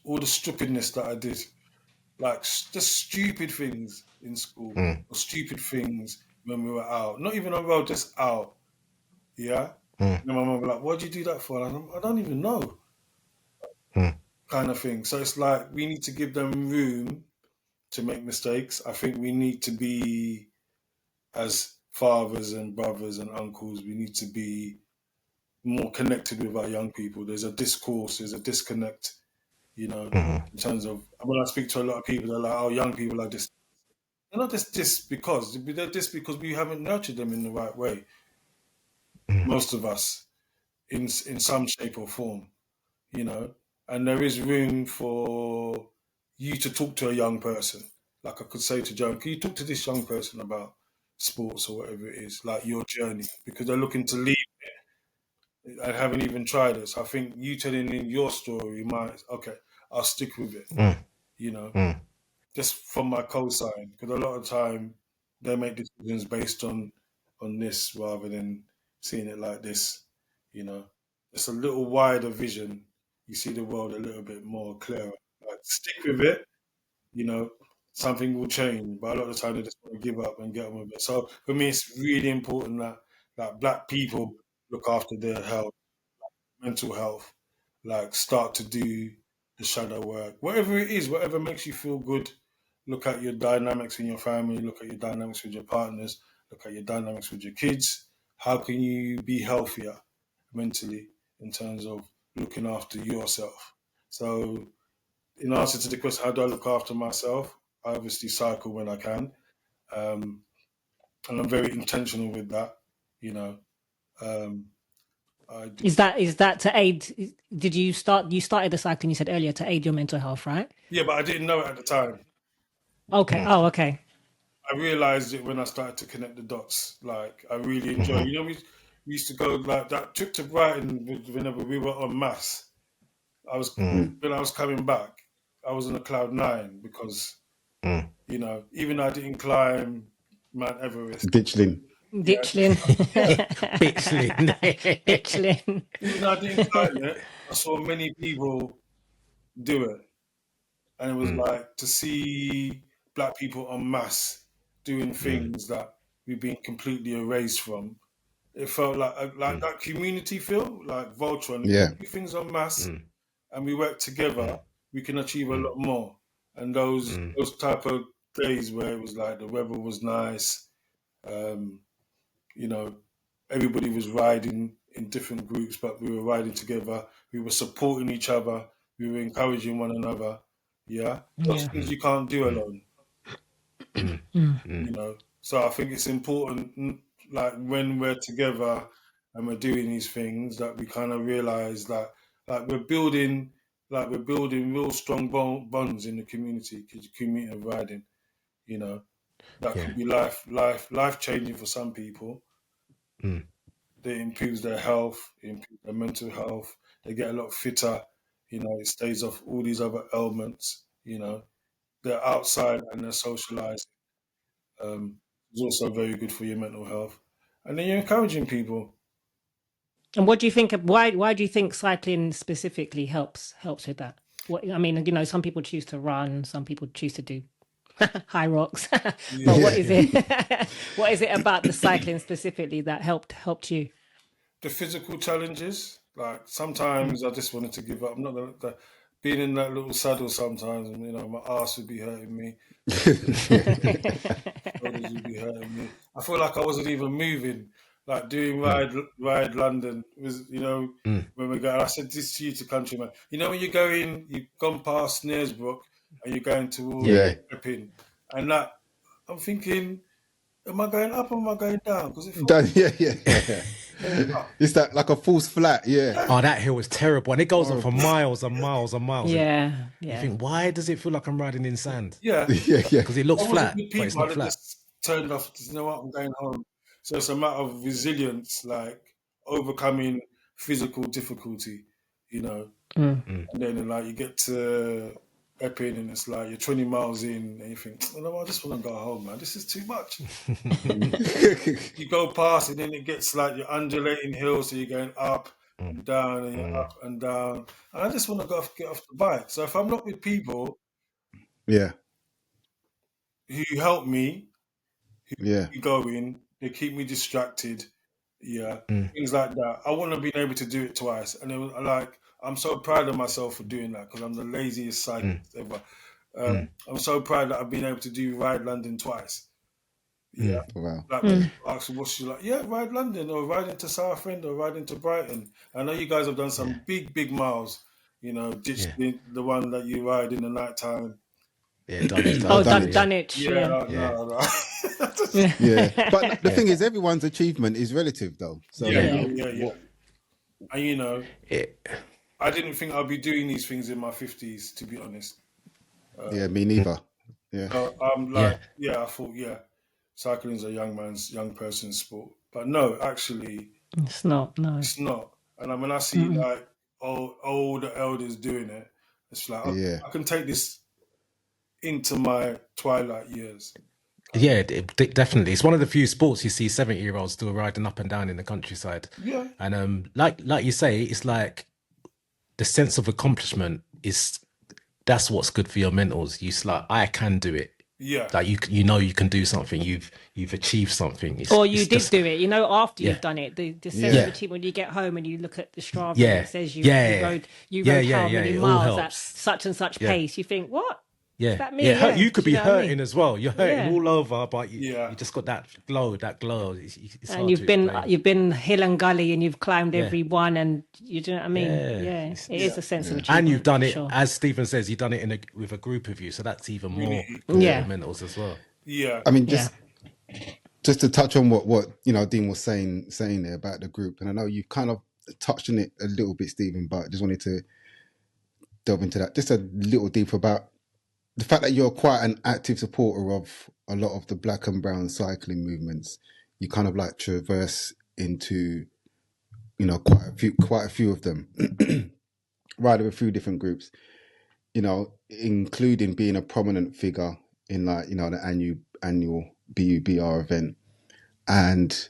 all the stupidness that I did, like just stupid things in school or stupid things when we were out, not even on road, just out. Yeah. And my mum would be like, "What'd you do that for?" And I don't even know, kind of thing. So it's like we need to give them room to make mistakes. I think we need to be, as fathers and brothers and uncles, we need to be more connected with our young people. There's a discourse, there's a disconnect, you know, in terms of when I speak to a lot of people, they're like, "Oh, young people are just." They're not just this because they're just because we haven't nurtured them in the right way. Most of us, in some shape or form, you know, and there is room for you to talk to a young person. Like I could say to Joan, "Can you talk to this young person about sports or whatever it is, like your journey?" Because they're looking to leave. I haven't even tried it. So I think you telling in your story might, okay, I'll stick with it, you know, just from my cosign. Because a lot of time they make decisions based on this rather than seeing it like this, you know. It's a little wider vision. You see the world a little bit more clearer. Like stick with it, you know, something will change. But a lot of the time they just want to give up and get on with it. So for me, it's really important that black people look after their health, mental health, like start to do the shadow work, whatever it is, whatever makes you feel good. Look at your dynamics in your family, look at your dynamics with your partners, look at your dynamics with your kids. How can you be healthier mentally in terms of looking after yourself? So, in answer to the question, how do I look after myself? I obviously cycle when I can, and I'm very intentional with that. You know, um, I
Is that to aid? Did you start? You started the cycling. You said earlier to aid your mental health, right?
yeah, but I didn't know it at the time.
Okay. Oh, okay.
I realized it when I started to connect the dots. Like I really enjoy. You know, we used to go like that trip to Brighton whenever we were on mass. I was when I was coming back, I was on a cloud nine because you know even though I didn't climb Mount Everest.
Ditchling.
Yeah,
Ditchling.
Bitchling.
Ditchling.
even though I didn't climb it, I saw many people do it, and it was like to see black people en masse doing things that we've been completely erased from. It felt like that community feel, like Voltron. If
Yeah.
we do things en masse and we work together, we can achieve a lot more. And those type of days where it was like the weather was nice, you know, everybody was riding in different groups, but we were riding together. We were supporting each other. We were encouraging one another. Yeah, those
Yeah.
things you can't do alone. You know, so I think it's important, like when we're together and we're doing these things, that we kind of realize that, like, we're building like we're building real strong bonds in the community of riding. You know, that could be life changing for some people.
Mm.
It improves their health, it improves their mental health. They get a lot fitter. You know, it stays off all these other ailments. You know, they're outside and they're socializing. It's also very good for your mental health. And then you're encouraging people.
And what do you think of why do you think cycling specifically helps with that? What I mean, you know, some people choose to run, some people choose to do high rocks. But what is it what is it about the cycling specifically that helped you?
The physical challenges, like sometimes I just wanted to give up. I'm not gonna being in that little saddle sometimes, and you know, my ass would be hurting me, shoulders would be hurting me. I feel like I wasn't even moving. Like doing ride London was, you know, when we go. I said this to you, to countryman. You know, when you go in, you've gone past Snaresbrook and you're going towards Epping, and that I'm thinking, am I going up or am I going down? Because it feels
It's that like a false flat,
Oh, that hill is terrible, and it goes on for miles and miles and miles.
Yeah.
You think, why does it feel like I'm riding in sand?
yeah.
Because it looks
I wasn't
flat,
with
but it's
people.
not
I
flat.
just turned off. You know what? I'm going home. So it's a matter of resilience, like overcoming physical difficulty. You know, and then like you get to Epping and it's like you're 20 miles in and you think, oh, no, I just want to go home, man. This is too much. You go past and then it gets like you're undulating hills, so you're going up and down and you're up and down. And I just want to get off the bike. So if I'm not with people who help me, who go in, they keep me distracted, things like that. I wouldn't have been able to do it twice. And it was like, I'm so proud of myself for doing that because I'm the laziest cyclist ever. I'm so proud that I've been able to do Ride London twice. Yeah.
Wow.
Like when people ask what's she like, Ride London or ride into Southend or ride into Brighton. I know you guys have done some big miles, you know, ditched the one that you ride in the night time.
Yeah, Dunwich.
Dunwich.
Yeah. No.
But the thing is, everyone's achievement is relative, though. So
And you know, I didn't think I'd be doing these things in my 50s, to be honest.
Me neither.
So I'm like, I thought, cycling is a young person's sport, but no, actually,
it's not. No,
it's not. And when I see like older elders doing it, it's like I can take this into my twilight years.
Yeah, definitely. It's one of the few sports you see 70-year-olds still riding up and down in the countryside.
Yeah.
And like you say, it's like the sense of accomplishment that's what's good for your mentals. I can do it.
Yeah.
Like you know you can do something. You've achieved something.
Or you did do it. You know, after you've done it, the sense of achievement when you get home and you look at the Strava and it says you rode how many miles at such and such pace. You think, what?
Yeah,
Is that me?
You could be hurting
I mean?
as well. You're hurting all over, but you just got that glow. It's
and you've been hill and gully, and you've climbed every one, and you know what I mean. It is a sense of achievement.
And you've done it, as Stephen says, you've done it with a group of you, so that's even more mentals as well.
Yeah,
I mean, just to touch on what you know, Dean was saying there about the group, and I know you kind of touched on it a little bit, Stephen, but I just wanted to delve into that just a little deeper about the fact that you're quite an active supporter of a lot of the black and brown cycling movements. You kind of like traverse into, you know, quite a few of them, right, of a few different groups, you know, including being a prominent figure in, like, you know, the annual BUBR event, and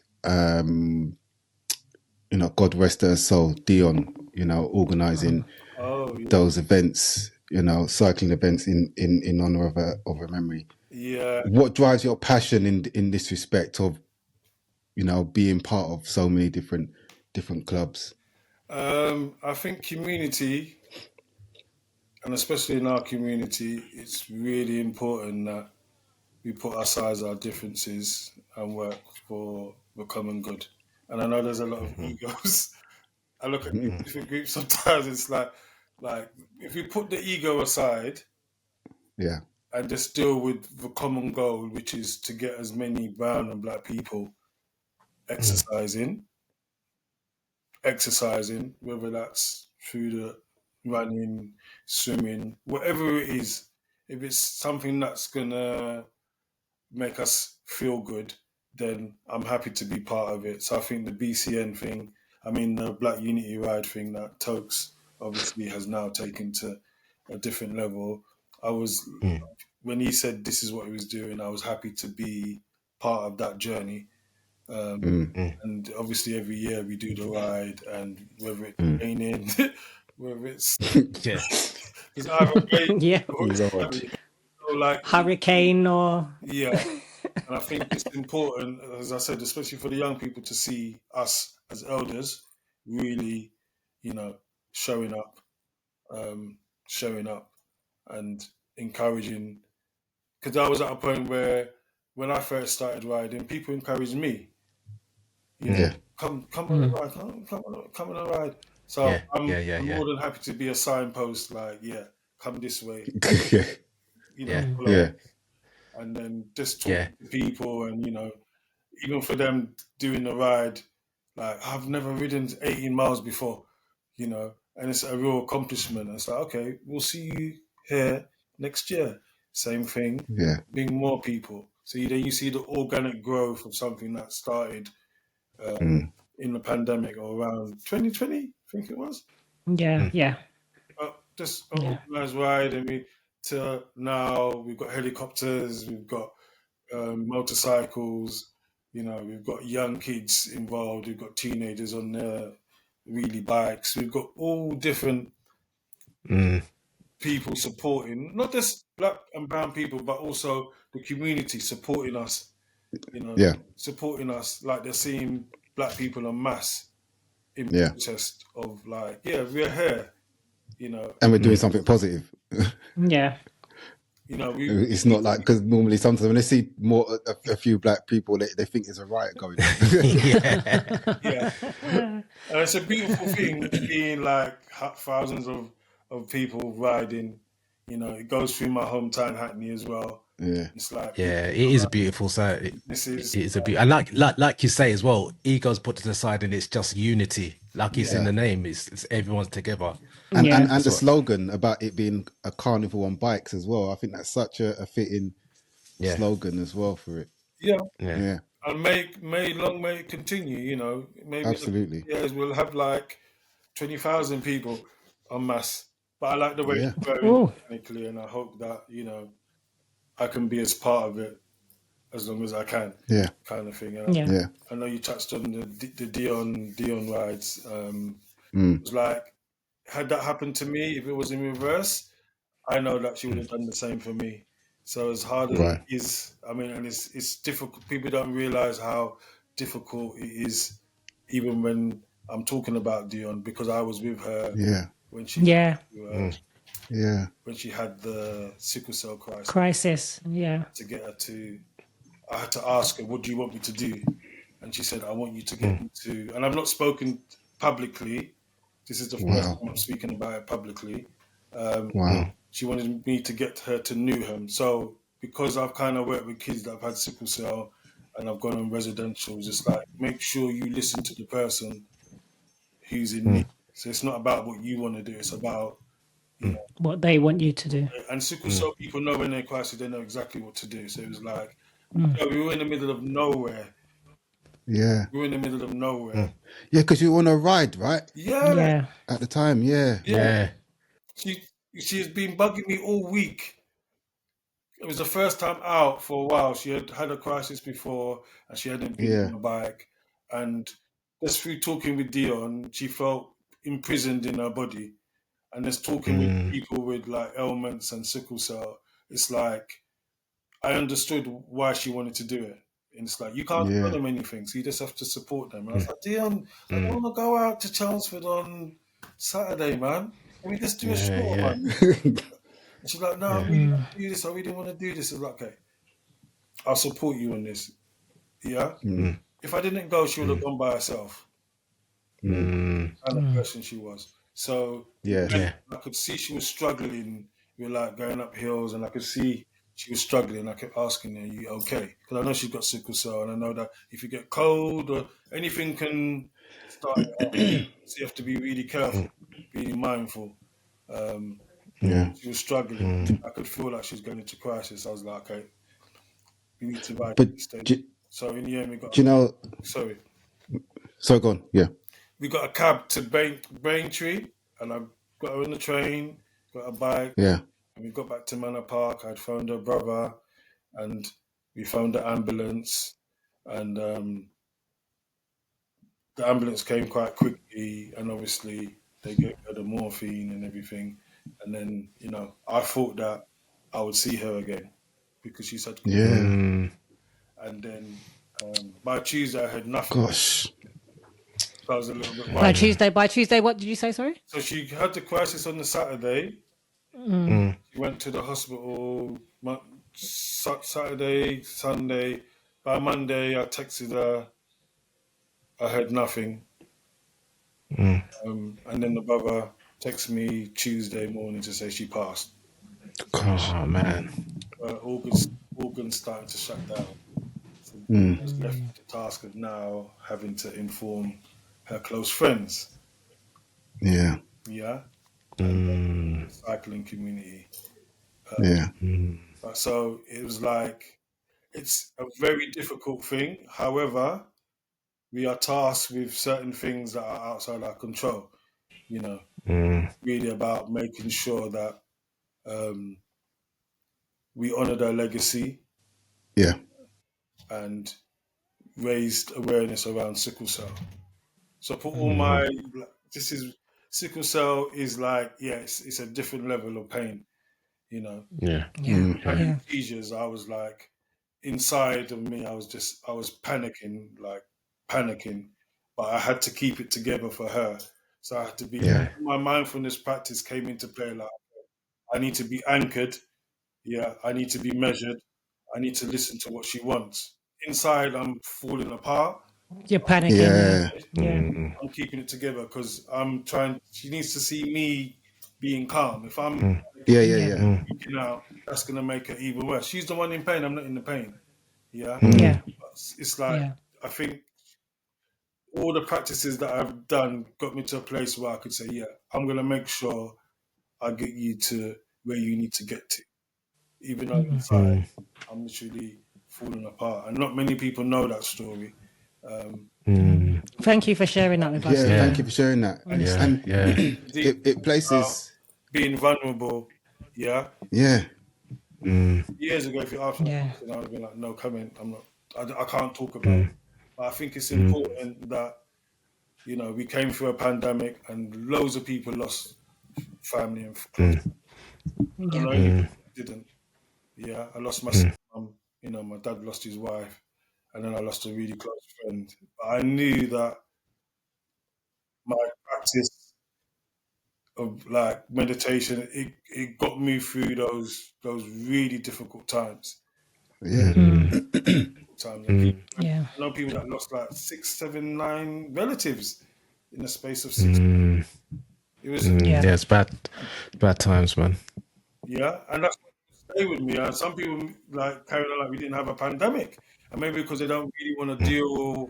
you know, God rest her soul, Dion, you know, organising those events, you know, cycling events in honor of her memory.
Yeah.
What drives your passion in this respect of, you know, being part of so many different clubs?
I think community, and especially in our community, it's really important that we put aside our differences and work for the common good. And I know there's a lot of egos. I look at different groups sometimes. It's like if we put the ego aside, and just deal with the common goal, which is to get as many brown and black people exercising, whether that's through running, swimming, whatever it is. If it's something that's gonna make us feel good, then I'm happy to be part of it. So I think the BCN thing, the Black Unity Ride thing that Tokes obviously has now taken to a different level. When he said this is what he was doing, I was happy to be part of that journey. And obviously every year we do the ride, and whether it's raining, whether it's
Yeah.
it's either raining
Yeah.
or it's
Lord.
sunny. So like
Hurricane or
yeah, and I think it's important, as I said, especially for the young people, to see us as elders really, showing up, showing up, and encouraging. Because I was at a point where, when I first started riding, people encouraged me.
Yeah.
Come on a ride, come on a ride. So
Yeah.
I'm
Yeah.
more than happy to be a signpost. Like, come this way.
Yeah.
Follow
Yeah.
us. And then just talk
Yeah.
to people, and even for them doing the ride, like, I've never ridden 18 miles before, and it's a real accomplishment. And it's like, okay, we'll see you here next year. Same thing,
Yeah.
being more people. So then you see the organic growth of something that started in the pandemic, or around 2020, I think it was.
yeah.
Just an organized ride, and to now we've got helicopters, we've got motorcycles, we've got young kids involved, we've got teenagers on their wheelie bikes, we've got all different people supporting, not just black and brown people, but also the community supporting us,
Yeah.
supporting us, like they're seeing black people en masse in
Yeah.
protest of, like, we're here,
And we're doing something positive.
Yeah.
It's not like, because normally sometimes when they see a few black people, they think there's a riot going on.
Yeah. And it's a beautiful thing, seeing like thousands of people riding. It goes through my hometown, Hackney, as well.
Yeah.
It's like,
Yeah, it is a beautiful sight.
this is
It is a beautiful, and like you say as well, ego's put to the side, and it's just unity. Like it's in the name, it's everyone's together.
And
Yeah.
and the slogan about it being a carnival on bikes as well. I think that's such a fitting slogan as well for it.
yeah.
Yeah.
And long may it continue. Maybe
Absolutely.
years we'll have like 20,000 people en masse. But I like the way
Yeah.
it's growing
Oh.
technically, and I hope that I can be as part of it as long as I can.
Yeah.
Kind of thing.
Yeah.
Yeah.
I know you touched on the Dion rides.
Mm.
It was like, had that happened to me, if it was in reverse, I know that she would have done the same for me. So as hard as
Right.
it is, and it's difficult. People don't realize how difficult it is, even when I'm talking about Dion, because I was with her
Yeah.
when she
Yeah.
Yeah.
when she had the sickle cell crisis.
Crisis. Yeah.
To get her to, I had to ask her, what do you want me to do? And she said, I want you to get into, and I've not spoken publicly. This is the first time I'm speaking about it publicly.
Wow.
She wanted me to get her to Newham. So because I've kind of worked with kids that have had sickle cell, and I've gone on residentials, it's like, make sure you listen to the person who's in need. So it's not about what you want to do. It's about,
What they want you to do.
and sickle cell people know when they're crisis, they know exactly what to do. So it was like, we were in the middle of nowhere.
Yeah.
We were in the middle of nowhere.
Yeah, because you were on a ride, right?
Yeah.
At the time, yeah.
Yeah.
She's been bugging me all week. It was the first time out for a while. She had had a crisis before, and she hadn't been on a bike. And just through talking with Dion, she felt imprisoned in her body. And just talking with people with like ailments and sickle cell, it's like, I understood why she wanted to do it. And it's like, you can't tell them anything, so you just have to support them. And I was like, Dion, I don't want to go out to Chelmsford on Saturday, man. Can we just do a short one? And she's like, no, I really want to do this. I really want to do this. I was like, okay, I'll support you on this. Yeah? If I didn't go, she would have gone by herself. Kind of person she was. So I could see she was struggling with like going up hills, and I could see she was struggling. I kept asking her, are you okay? Because I know she's got sickle cell, and I know that if you get cold or anything can start it off. So you have to be really careful, really mindful.
Yeah.
She was struggling. I could feel like she was going into crisis. I was like, okay, we need to ride
But
this stage.
do,
So in the end, we got.
do you know?
Sorry,
So go on. Yeah.
we got a cab to Braintree, and I got her on the train, got a bike,
Yeah.
and we got back to Manor Park. I'd phoned her brother, and we found the ambulance, and the ambulance came quite quickly, and obviously they gave her the morphine and everything. And then, I thought that I would see her again because she said,
Yeah.
and then by Tuesday I had nothing.
Gosh.
So I was a little bit
By
worried.
Tuesday, what did you say? Sorry.
So she had the crisis on the Saturday.
Mm.
She went to the hospital Saturday, Sunday. By Monday, I texted her. I heard nothing. And then the brother texted me Tuesday morning to say she passed.
Gosh.
Oh man.
Organs starting to shut down. So I was left with the task of now having to inform her close friends.
Yeah.
Yeah. And the cycling community.
Yeah.
So it was like, it's a very difficult thing. However, we are tasked with certain things that are outside our control. Really about making sure that we honor their legacy
Yeah.
and raised awareness around sickle cell. So for all my, sickle cell is like, it's a different level of pain,
Yeah.
Yeah.
I
Yeah.
had seizures. I was like, inside of me, I was panicking, but I had to keep it together for her. So I had to be, my mindfulness practice came into play. Like, I need to be anchored. Yeah. I need to be measured. I need to listen to what she wants. Inside, I'm falling apart.
You're panicking.
Yeah.
I'm keeping it together because she needs to see me being calm. If I'm
Yeah. Yeah.
freaking out, that's going to make her even worse. She's the one in pain. I'm not in the pain. Yeah.
Yeah.
It's like,
Yeah.
I think all the practices that I've done got me to a place where I could say, yeah, I'm going to make sure I get you to where you need to get to. Even though inside, I'm literally falling apart. And not many people know that story.
Thank you for sharing that with us.
Yeah. Thank you for sharing that. And it places
being vulnerable. Yeah.
Yeah.
Years ago, if you asked me,
Yeah.
I would have been like, no comment. I'm not. I can't talk about it. But I think it's important that we came through a pandemic and loads of people lost family and close. I don't know any people didn't. Yeah, I lost my mum. My dad lost his wife, and then I lost a really close friend. But I knew that my practice of like meditation, it got me through those really difficult times.
Yeah.
And
Yeah.
I know people that lost like 6, 7, 9 relatives in the space of 6. It was
It's bad times, man.
yeah, and that's what stay with me. And some people like carry on like we didn't have a pandemic, and maybe because they don't really want to deal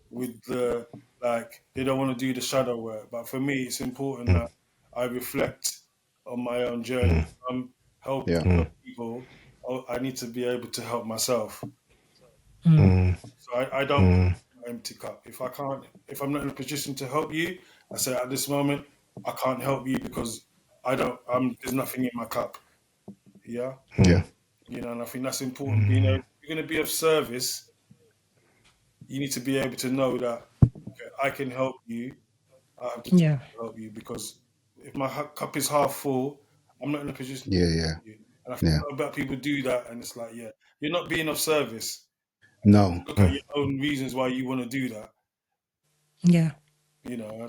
with they don't want to do the shadow work. But for me, it's important that I reflect on my own journey. I'm helping other people. I need to be able to help myself. So I don't want an empty cup. If I'm not in a position to help you, I say at this moment I can't help you because there's nothing in my cup. Yeah.
Yeah.
And I think that's important. If you're going to be of service, you need to be able to know that I can help you. I have to help you because if my cup is half full, I'm not in a position to help you. And I think a lot about people do that, and it's like, you're not being of service.
No.
Look at your own reasons why you want to do that.
Yeah.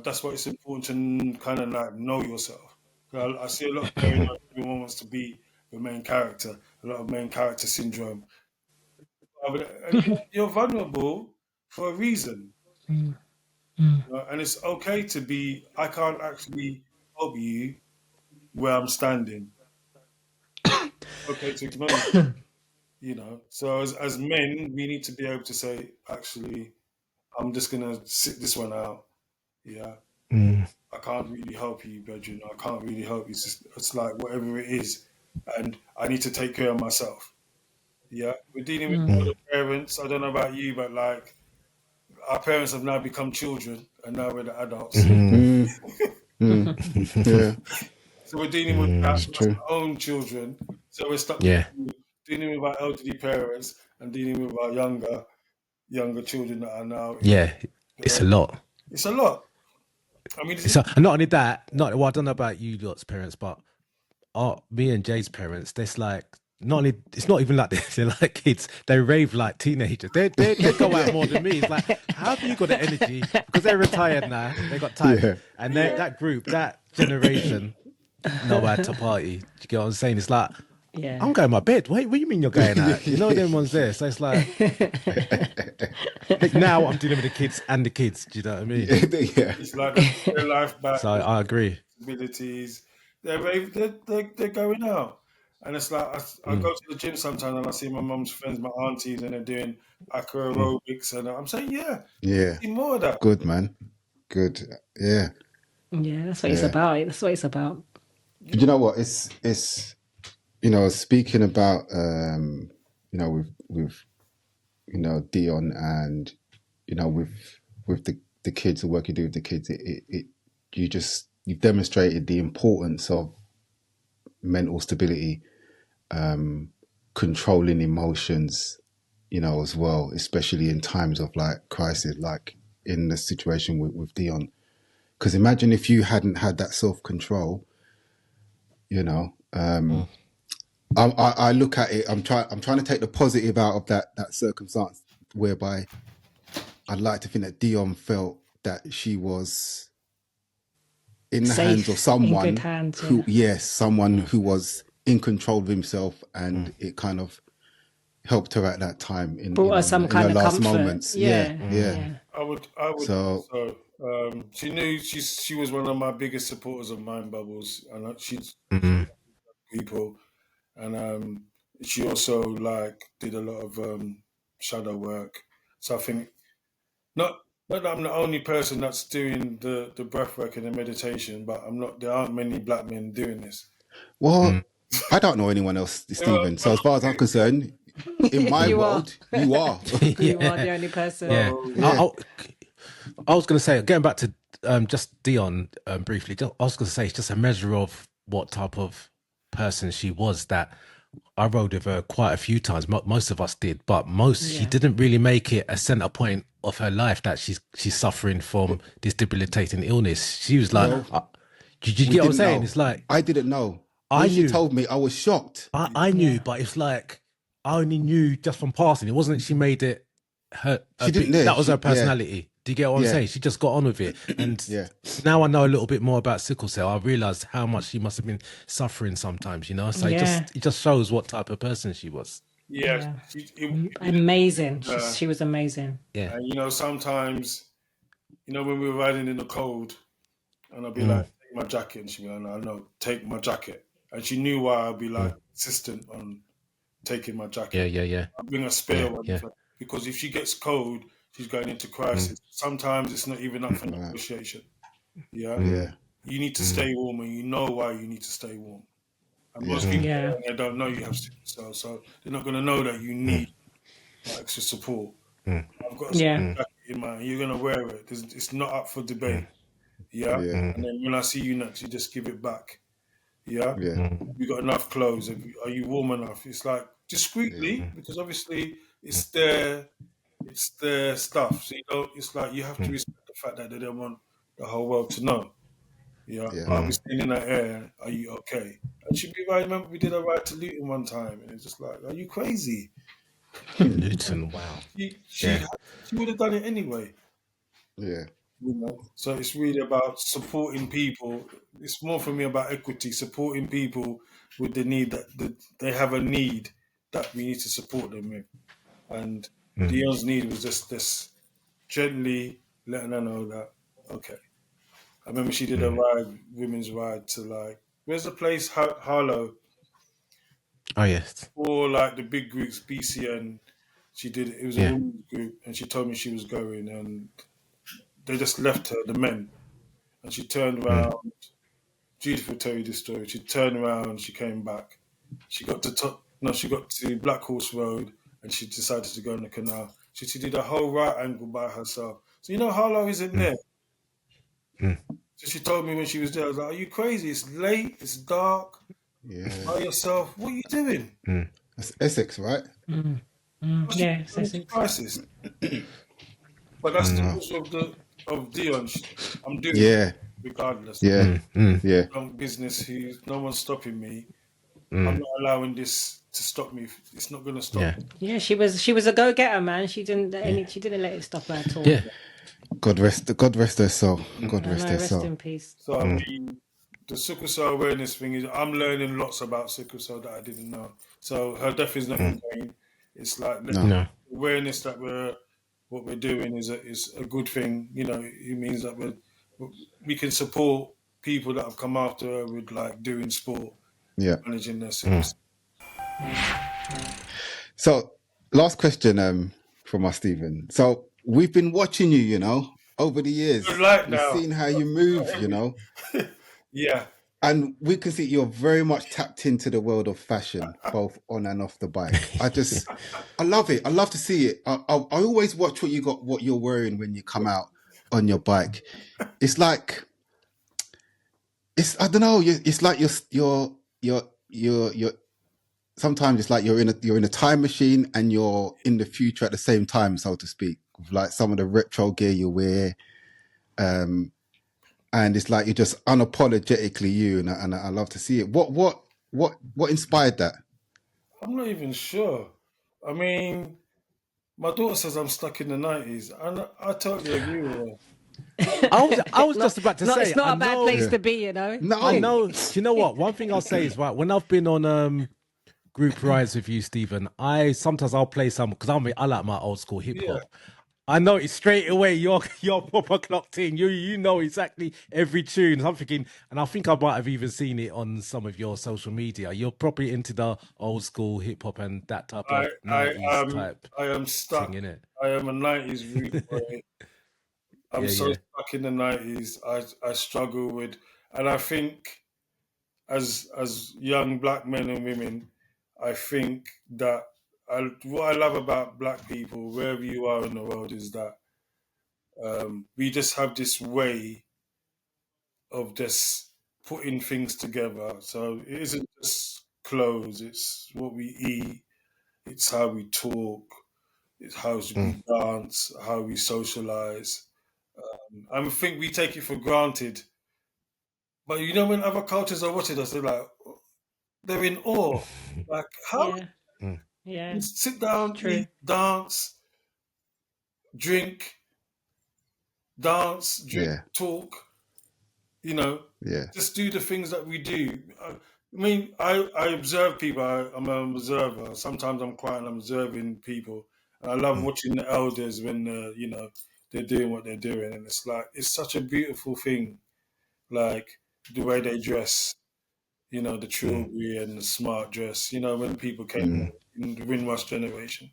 That's why it's important to kind of like know yourself. I see a lot going on. Everyone wants to be the main character. A lot of main character syndrome. And you're vulnerable for a reason. And it's okay to be. I can't actually help you where I'm standing. Okay to acknowledge. So as men, we need to be able to say, actually, I'm just gonna sit this one out. Yeah. I can't really help you, Bedroom. I can't really help you. It's like whatever it is, and I need to take care of myself. Yeah, we're dealing with older parents. I don't know about you, but like our parents have now become children, and now we're the adults.
Mm, yeah,
So we're dealing with our
it's true.
own children. So we're stuck
Yeah.
dealing with our elderly parents and dealing with our younger children that are now.
Yeah. It's a lot.
It's a lot. I mean,
So, and not only that, well, I don't know about you lot's parents, but me and Jay's parents, there's like, not only, it's not even like they're like kids, they rave like teenagers. They go out more than me. It's like, how have you got the energy? Because they're retired now, they got time.
Yeah.
And that group, that generation, know how to party. Do you get what I'm saying? It's like,
Yeah.
I'm going to my bed. What do you mean you're going out? You know, them ones there. So it's like, now I'm dealing with the kids and the kids. Do you know what I mean?
Yeah.
it's like their life back.
So I agree.
Abilities. They're going out, and it's like I go to the gym sometimes and I see my mum's friends, my aunties, and they're doing aqua aerobics, and I'm saying,
Yeah.
see more of that.
Good, man. Good. Yeah.
Yeah, that's what it's about. That's what it's about.
But you know what? It's speaking about with Dion and with the kids, the work you do with the kids, you've demonstrated the importance of mental stability, controlling emotions, as well, especially in times of like crisis, like in the situation with Dion. Because imagine if you hadn't had that self-control, I look at it. I'm trying to take the positive out of that circumstance, whereby I'd like to think that Dion felt that she was in the
Safe,
hands of someone
in good hands,
who, someone who was in control of himself, and it kind of helped her at that time in
brought her some
in
kind
her
of
last
comfort.
moments.
Yeah.
I would
So-
so she knew she was one of my biggest supporters of Mind Bubbles, and she's people, and she also like did a lot of shadow work. So I think not that I'm the only person that's doing the breath work and the meditation, but there aren't many black men doing this.
Well, I don't know anyone else, Stephen. So as far as I'm concerned, in my
You
world, you are.
You are the only person.
Yeah. I was going to say, getting back to just Dion briefly, I was going to say it's just a measure of what type of person she was. That I rode with her quite a few times. Most of us did, but she didn't really make it a center point of her life that she's suffering from this debilitating illness. She was like, did you get what I'm saying?
Know.
It's like,
I didn't know.
I
When she
knew.
told me, I was shocked.
I knew, but it's like I only knew just from passing. It wasn't that she made it her.
She didn't know.
That was her personality. Do you get what I'm saying? She just got on with it. And now I know a little bit more about sickle cell. I realised how much she must have been suffering sometimes. So it just shows what type of person she was.
Yeah.
Amazing. She was amazing.
Yeah. And sometimes, when we were riding in the cold, and I'd be like, take my jacket, and she'd be like, no, take my jacket. And she knew why I'd be like insistent on taking my jacket.
Yeah.
I'd bring a spare one. Because if she gets cold, she's going into crisis. Sometimes it's not even up for negotiation. Yeah. You need to stay warm, and you know why you need to stay warm. And most people they don't know you have sickle cell, so they're not going to know that you need extra support. I've got a jacket in mind. You're going to wear it. It's not up for debate. Yeah. And then when I see you next, you just give it back. Yeah. You got enough clothes? Are you warm enough? It's like discreetly, because obviously it's their stuff. So it's like you have to respect the fact that they don't want the whole world to know. Yeah. I'll be staying in that air. Are you okay? And she'd be right. I remember we did a ride to Luton one time, and it's just like, are you crazy?
Luton, wow.
She would have done it anyway.
Yeah.
So it's really about supporting people. It's more for me about equity, supporting people with the need that they have a need that we need to support them with. And Dion's need was just this gently letting her know that, okay. I remember she did a women's ride to where's the place? Harlow.
Oh, yes.
Or the big groups, BCN. She did it. It was a women's group, and she told me she was going, and they just left her, the men, and she turned around. Judith will tell you this story. She turned around, she came back. She got to Black Horse Road, and she decided to go on the canal. She did a whole right angle by herself. So you know how long is it there? So she told me when she was there, I was like, "Are you crazy? It's late. It's dark. By yourself. What are you doing?"
That's Essex, right?
Yeah,
It's a crisis. But that's the also of Dion. I'm doing it regardless.
Yeah.
Business. No one's stopping me. I'm not allowing this to stop me. It's not going to stop me.
Yeah, she was a go-getter, man. She didn't let it stop her at all.
Yeah.
God rest her soul. God rest her
Rest
soul.
in peace.
So I mean, the sickle cell awareness thing is I'm learning lots about sickle cell that I didn't know. So her death is not in vain. It's like the awareness that what we're doing is a good thing. You know, it means that we can support people that have come after her with like doing sport, managing their sickle cell.
So, last question from us, Stephen. So, we've been watching you, you know, over the years. We've seen how you move, you know.
Yeah.
And we can see you're very much tapped into the world of fashion, both on and off the bike. I love it. I love to see it. I always watch what you're wearing when you come out on your bike. It's like, I don't know. It's like you're sometimes it's like you're in a time machine and you're in the future at the same time, so to speak. Like some of the retro gear you wear, and it's like you're just unapologetically you, and I love to see it. What inspired that?
I'm not even sure. I mean, my daughter says I'm stuck in the 90s, and I totally agree with her.
I was just about to say,
it's not a bad place to be, you know.
No,
I know. Do you know what? One thing I'll say is, right, when I've been on group rides with you, Stephen, sometimes I'll play some because I like my old school hip hop. I noticed straight away you're proper clocked in. You know exactly every tune. I'm thinking, and I think I might have even seen it on some of your social media. You're probably into the old school hip hop and that type of 90s type.
I am stuck.
Thing, innit?
I am a 90s root boy. I'm stuck in the 90s. I struggle with, and I think as young black men and women, I think that what I love about black people, wherever you are in the world, is that we just have this way of just putting things together. So it isn't just clothes, it's what we eat, it's how we talk, it's how we dance, how we socialize. I think we take it for granted. But you know, when other cultures are watching us, they're in awe. Like, how?
Yeah.
Sit down, eat, dance, drink, talk. You know, just do the things that we do. I mean, I observe people. I'm an observer. Sometimes I'm quiet and I'm observing people. And I love watching the elders when they're doing what they're doing, and it's like it's such a beautiful thing, like the way they dress. You know, the jewelry and the smart dress. You know, when people came in the Windrush generation,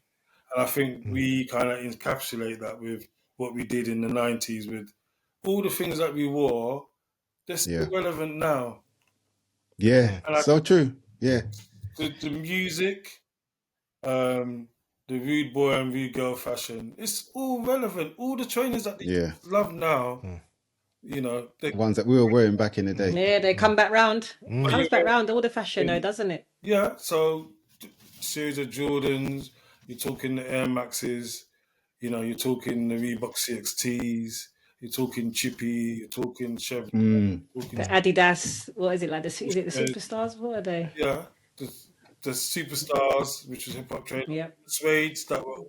and I think we kind of encapsulate that with what we did in the 90s with all the things that we wore. They're still relevant now.
Yeah, so true. Yeah.
The music, the rude boy and rude girl fashion, it's all relevant. All the trainers that they love now, you know. The
ones that we were wearing back in the day.
Yeah, they come back round. Comes back round, all the fashion though, doesn't it?
Yeah, so series of Jordans, you're talking the Air Maxes, you know, you're talking the Reebok CXTs, you're talking Chippy, you're talking Chevron,
the Adidas. What is it like? Is it the Superstars? What are they?
Yeah, the Superstars, which was hip hop training. Yeah, Suede's that were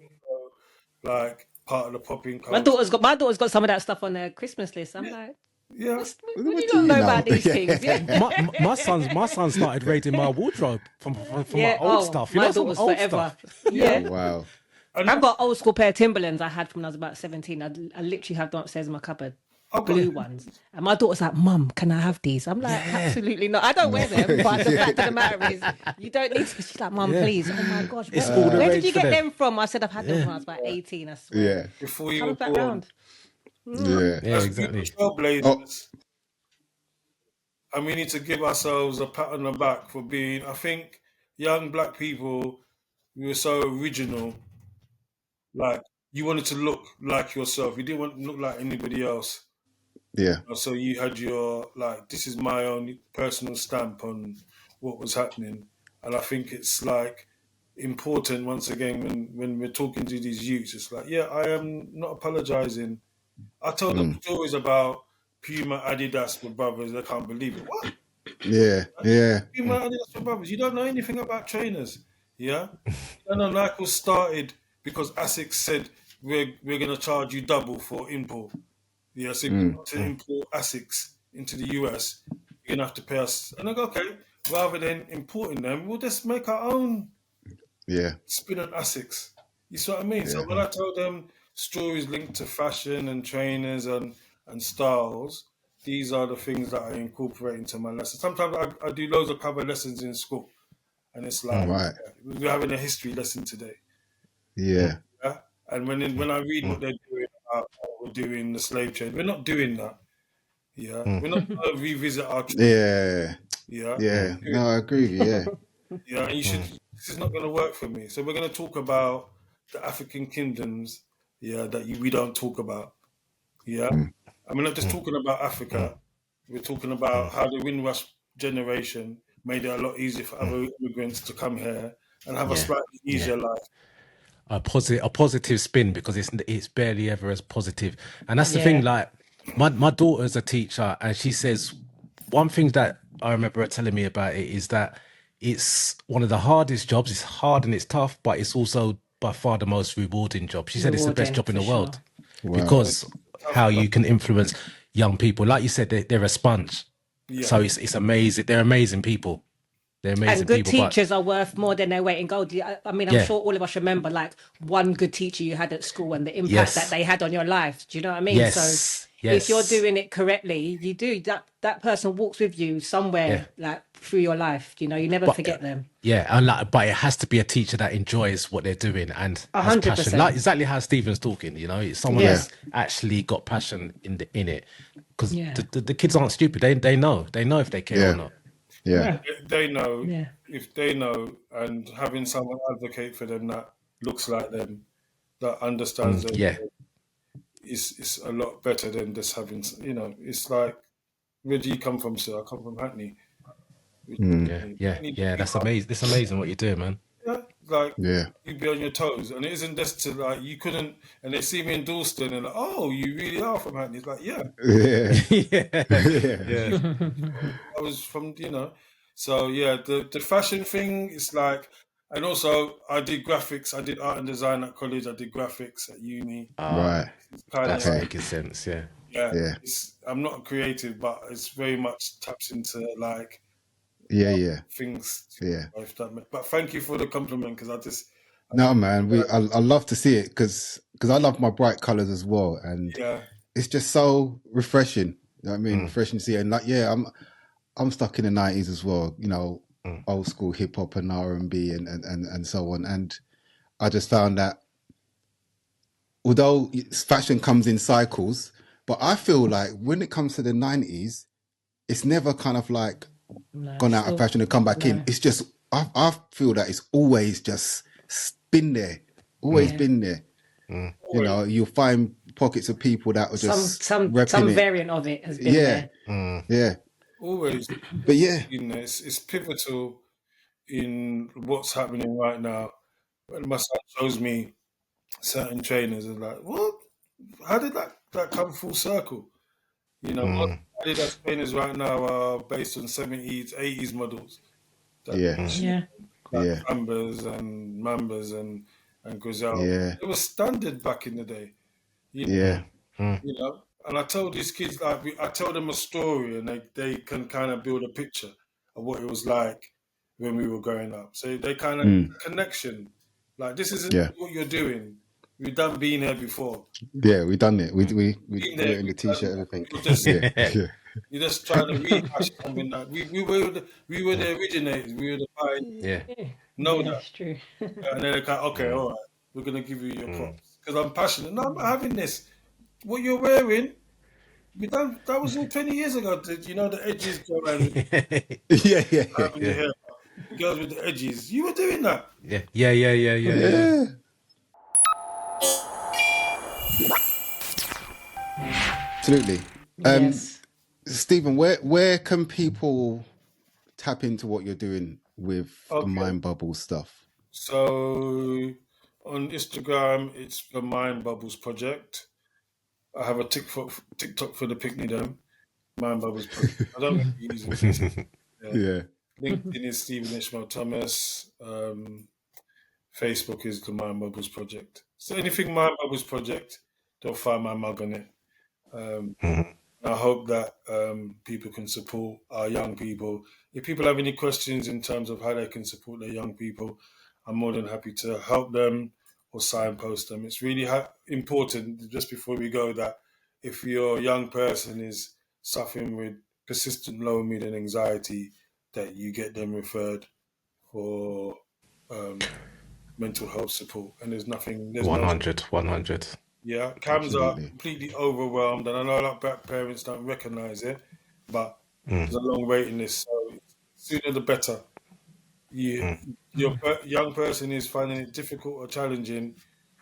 like part of the popping culture.
My daughter's got some of that stuff on their Christmas list. I'm like,
yeah.
What do you not know about these things? Yeah.
my son started raiding my wardrobe from my old stuff. You
my
know,
daughter's
old
forever.
Stuff.
Yeah.
Wow.
I've got old school pair of Timberlands I had from when I was about 17. I literally have them upstairs in my cupboard. Blue ones. And my daughter's like, Mum, can I have these? I'm like, absolutely not. I don't wear them, but the fact of the matter is, you don't need to. She's like, Mum, please. Oh my gosh. Where did you get them from? I said, I've had them when I was about 18, I swear.
Yeah.
Before you
were
born.
Round.
Yeah,
exactly.
Trailblazers. and we need to give ourselves a pat on the back for being. I think young black people, we were so original. Like you wanted to look like yourself. You didn't want to look like anybody else.
Yeah.
So you had your like, this is my own personal stamp on what was happening, and I think it's like important once again when we're talking to these youths. It's like, yeah, I am not apologizing. I told them stories about Puma, Adidas were brothers. They can't believe it. What?
Yeah. Yeah.
Puma, Adidas were brothers. You don't know anything about trainers. Yeah. No, no, Nike was started because ASICS said we're going to charge you double for import. Yeah, so if you want to import ASICs into the US, you're going to have to pay us. And I go, okay, rather than importing them, we'll just make our own spin on ASICs. You see what I mean?
Yeah.
So when I tell them stories linked to fashion and trainers and styles, these are the things that I incorporate into my lessons. Sometimes I do loads of cover lessons in school, and it's like, we're having a history lesson today.
Yeah.
Yeah? And when I read what they're doing about what we're doing the slave trade, we're not doing that. Yeah, we're not going to revisit our trade.
Yeah. No, I agree with you. Yeah.
Yeah, and you should. This is not going to work for me. So we're going to talk about the African kingdoms. Yeah, that we don't talk about. Yeah, and we're not just talking about Africa. We're talking about how the Windrush generation made it a lot easier for other immigrants to come here and have a slightly easier life.
A positive spin, because it's barely ever as positive. And that's the thing, like my daughter's a teacher, and she says one thing that I remember her telling me about it is that it's one of the hardest jobs. It's hard and it's tough, but it's also by far the most rewarding job. She said it's the best job in the world because how you can influence young people. Like you said, they're a sponge. So it's amazing. They're amazing people.
And good teachers are worth more than their weight in gold. I mean, I'm sure all of us remember like one good teacher you had at school and the impact that they had on your life. Do you know what I mean? So if you're doing it correctly, you do that person walks with you somewhere like through your life. You know, you never forget them.
Yeah, and but it has to be a teacher that enjoys what they're doing and has
100%.
passion. Like exactly how Stephen's talking. You know, it's someone that's actually got passion in it. Because the kids aren't stupid. They know if they care or not.
Yeah.
They know if they know, and having someone advocate for them that looks like them, that understands them, is a lot better than just having. You know, it's like, where do you come from, sir? I come from Hackney.
Yeah. That's amazing. It's amazing what you're doing, man.
Yeah, like you be on your toes, and it isn't just to like you couldn't. And they see me in Dalston, and like, oh, you really are from Hackney. It's like, I was from, you know. So the fashion thing is like, and also I did graphics. I did art and design at college. I did graphics at uni.
That's making sense. Yeah.
I'm not creative, but it's very much taps into like things. But thank you for the compliment, because
no, man, I love to see it because I love my bright colors as well, and it's just so refreshing. You know what I mean? Refreshing to see, and like I'm stuck in the 90s as well. You know, old school hip hop and R&B and so on, and I just found that although fashion comes in cycles, but I feel like when it comes to the 90s, it's never kind of like gone out of fashion and come back in. It's just I feel that it's always just been there, been there. You know, you'll find pockets of people that are just
some variant of it has been there.
Always,
but
you know, it's pivotal in what's happening right now. When my son shows me certain trainers, and like, what? How did that come full circle? You know, Adidas trainers right now are based on 70s, 80s models. Like Ambers and Mambas and Gazelle. It was standard back in the day. You know, and I told these kids, like, I tell them a story, and they can kind of build a picture of what it was like when we were growing up. So they kind of connection. Like, this isn't what you're doing. We've done being here before.
Yeah, we done it. We do it in the t-shirt, everything.
You're just trying to rehash something that we were the originators. We were the pioneers. That's
true.
And then they're kind of, okay, all right, we're gonna give you your props because I'm passionate. No, I'm not having this. What you're wearing, That was all 20 years ago. You know the edges go and
Yeah, yeah, yeah,
having your hair. The girls with the edges. You were doing that.
yeah. Absolutely.
Yes.
Stephen, where can people tap into what you're doing with the
Okay.
Mind Bubble stuff?
So on Instagram, it's the Mind Bubbles Project. I have a TikTok for the picnic them. Mind Bubbles Project. I don't really use it. Yeah.
Yeah,
LinkedIn is Stephen Ismail Thomas. Facebook is the Mind Bubbles Project. So anything Mind Bubbles Project, they'll find my mug on it. I hope that people can support our young people. If people have any questions in terms of how they can support their young people, I'm more than happy to help them or signpost them. It's really important, just before we go, that if your young person is suffering with persistent low mood and anxiety, that you get them referred for mental health support. And there's no
100.
yeah, CAMS are
absolutely.
completely overwhelmed, and I know a lot of black parents don't recognise it, but there's a long waiting list. So sooner the better. You, young person is finding it difficult or challenging,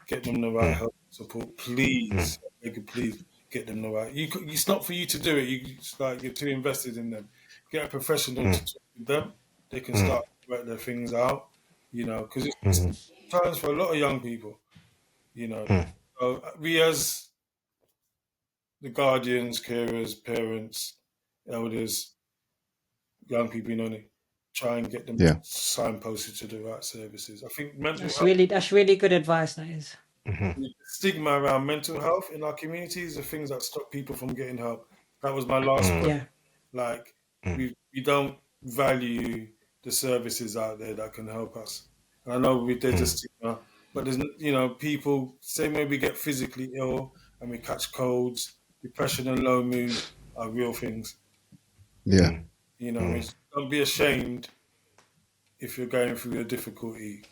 get them the right help support, please. They could please get them the right. It's not for you to do it. It's like you're too invested in them. Get a professional to talk with them. They can start to work their things out. Because it's times for a lot of young people. So we as the guardians, carers, parents, elders, young people, try and get them
Yeah,
signposted to the right services. I think
That's really good advice. That is.
the stigma around mental health in our communities are things that stop people from getting help. That was my last point.
Yeah.
Like we don't value the services out there that can help us. And I know there's a stigma, but there's people, same way we get physically ill and we catch colds, depression and low mood are real things.
yeah.
Don't be ashamed if you're going through a difficulty.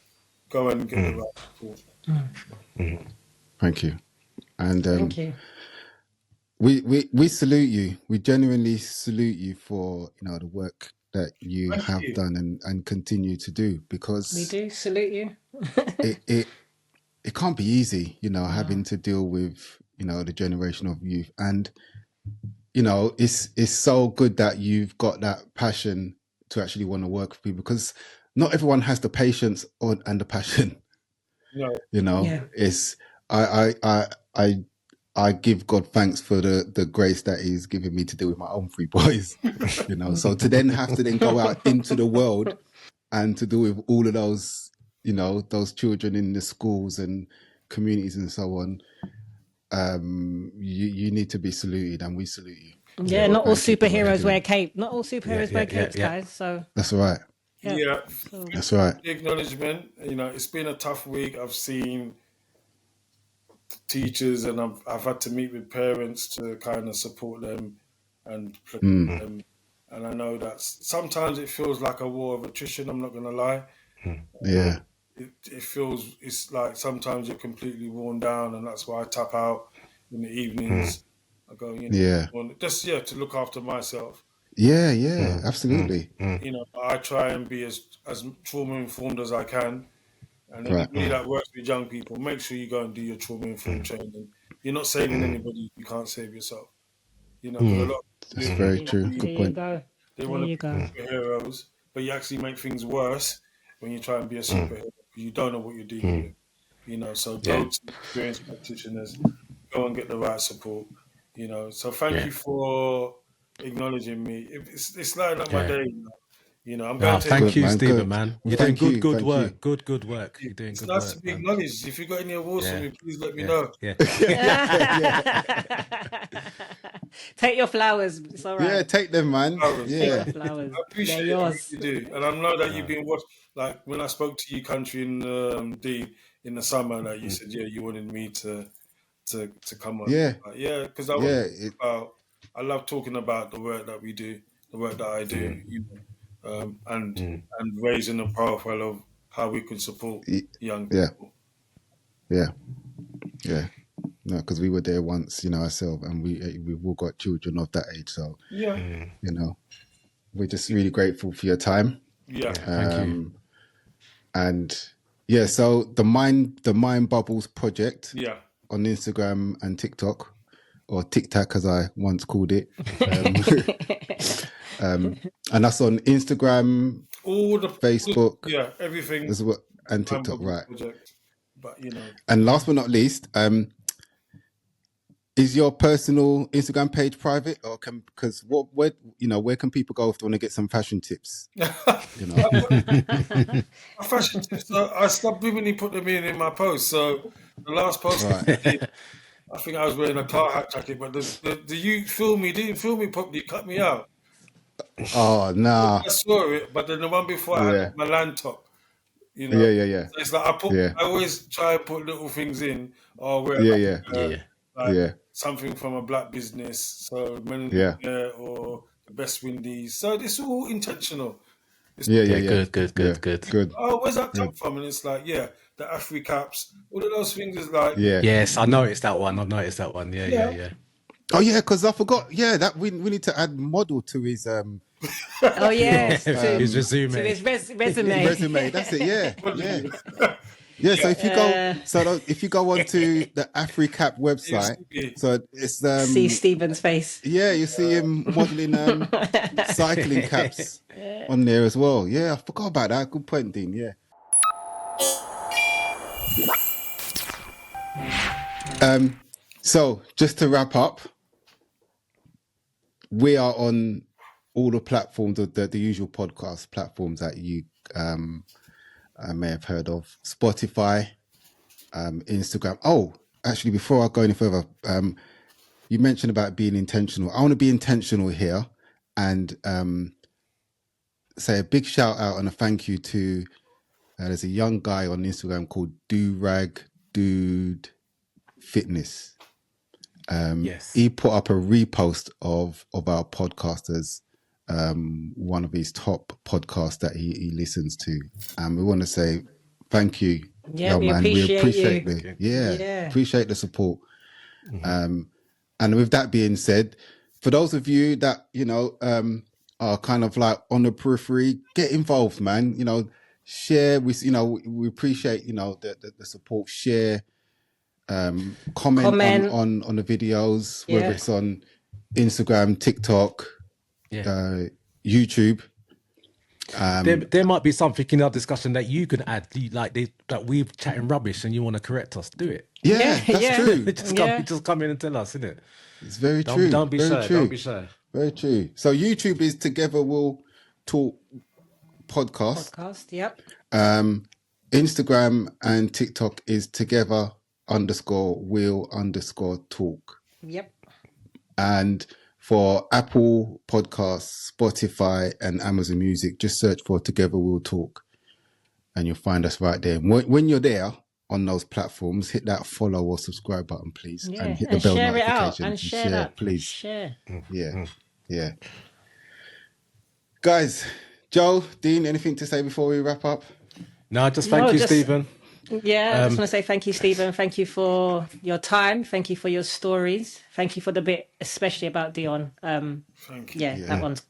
Go and get the right support.
Thank you. And
Thank you.
we salute you. We genuinely salute you for the work that you
Thank
have
you.
done and continue to do,
We
because
do salute you.
it can't be easy, having to deal with the generation of youth. And it's so good that you've got that passion to actually want to work with people, because not everyone has the patience and the passion.
No.
Yeah.
It's I give God thanks for the grace that He's given me to deal with my own three boys. So to then have to then go out into the world and to deal with all of those those children in the schools and communities and so on, you need to be saluted, and we salute you.
Yeah, not all
Thank you for what you're
superheroes
doing.
wear cape. Not all superheroes wear capes, guys. So
That's right.
Yeah.
That's right.
The acknowledgement. It's been a tough week. I've seen teachers and I've had to meet with parents to kind of support them and protect them. And I know that sometimes it feels like a war of attrition. I'm not going to lie.
Yeah.
It feels, it's like sometimes you're completely worn down, and that's why I tap out in the evenings. I go,
Yeah.
just to look after myself.
Yeah. Absolutely.
I try and be as trauma informed as I can. And anybody that works with young people, make sure you go and do your trauma informed training. You're not saving anybody if you can't save yourself. Because a lot of
That's very true. Good
there you
point.
go.
they
There
want
you
to
go.
be superheroes, but you actually make things worse when you try and be a superhero because you don't know what you're dealing with. So go to experienced practitioners, go and get the right support. So thank you for acknowledging me. It's lighting up my day. I'm going to.
Thank
Good,
you,
man.
Stephen,
Good.
man.
Well,
You're doing
thank you.
good
Thank
work.
you.
Good work. You're doing
It's
good
nice
work,
to be
man.
acknowledged. If you got any awards for me, please let me know.
Yeah.
Take your flowers. It's all right.
Yeah, take them, man.
Flowers.
Yeah.
Flowers.
I appreciate
They're
it.
yours.
You do, and I know that you've been watched. Like when I spoke to you, country in the summer, that you said, you wanted me to come on.
Yeah.
Because I love talking about the work that we do, the work that I do, and raising the profile of how we can support young
Yeah.
people.
Yeah. Yeah. No, because we were there once, ourselves, and we've all got children of that age. So,
Yeah.
we're just really grateful for your time.
Yeah.
Thank you.
And yeah, so the Mind Bubbles project
Yeah.
on Instagram and TikTok, or TikTok as I once called it. And that's on Instagram,
All the
Facebook,
everything
as well, and TikTok,
Bubble
right?
project. But
And last but not least, is your personal Instagram page private, or where can people go if they want to get some fashion tips?
fashion tips. I subliminally put them in my post. So the last post I did, I think I was wearing a car hat jacket, but the you didn't film me properly, cut me out.
Oh, nah.
I saw it, but then the one before I had my land top.
Yeah.
So it's like I always try and put little things in, or where something from a black business, so Men or the Best Windies. So it's all intentional.
Good.
Oh, where's that come from? And it's like, the Africaps, all of those things is like,
Yes, I noticed that one. Yeah.
Oh yeah, because I forgot. Yeah, that we need to add model to his
Oh yes,
his resume.
to his resume.
resume. That's it. Yeah. So if you go onto the AfriCap website, so it's
see Stephen's face.
Yeah, you see him modeling cycling caps on there as well. Yeah, I forgot about that. Good point, Dean. Yeah. So just to wrap up, we are on all the platforms, the usual podcast platforms that you may have heard of: Spotify, Instagram. Oh, actually, before I go any further, you mentioned about being intentional. I want to be intentional here and say a big shout out and a thank you to. There's a young guy on Instagram called Durag Dude Fitness.
Yes.
He put up a repost of our podcasters, one of his top podcasts that he listens to. And we want to say thank you.
Yeah, we appreciate
you. Appreciate the support. Mm-hmm. And with that being said, for those of you that, are kind of like on the periphery, get involved, man. Share, we appreciate, the support, share, comment. On the videos, whether it's on Instagram, TikTok, YouTube.
There might be something in our discussion that you can add, that we're chatting rubbish and you want to correct us. Do it.
That's true.
Just come in and tell us, isn't it?
It's very true.
Don't be shy.
True.
Don't be shy.
Very true. So YouTube is Together We'll Talk podcast.
Yep.
Instagram and TikTok is together_we'll_talk.
Yep.
And for Apple Podcasts, Spotify, and Amazon Music, just search for Together We'll Talk, and you'll find us right there. When you're there on those platforms, hit that follow or subscribe button, please, and hit the bell notification
and share,
please.
Share.
Yeah. Guys, Joe, Dean, anything to say before we wrap up?
No, thank you, Stephen.
Yeah, I just want to say thank you, Stephen. Thank you for your time. Thank you for your stories. Thank you for the bit, especially about Dion.
Thank you.
Yeah,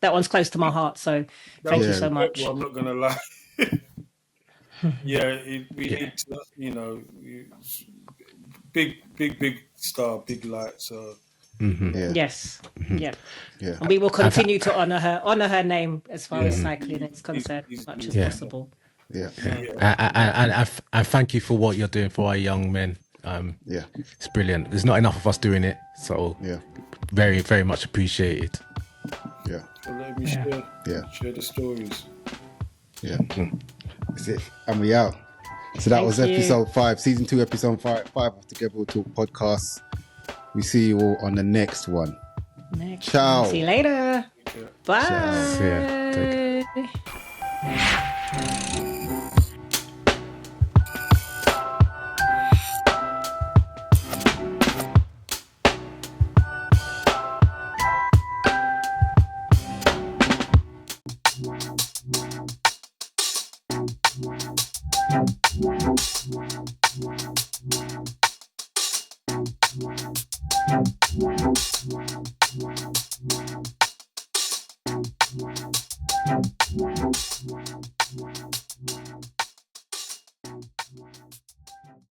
that one's close to my heart. So thank you so much.
Well, I'm not gonna lie. Big star, big light. So
yes, and we will continue to honor her name as far as cycling is concerned, as much as possible.
And thank you for what you're doing for our young men. It's brilliant. There's not enough of us doing it, so very, very much appreciated.
So let me share the stories.
That's it, and we out. So that was episode 5, season 2, episode 5 of Together We'll Talk podcast. We see you all on the next one. Ciao.
See you later. Bye.
Ciao.
See ya. Take care.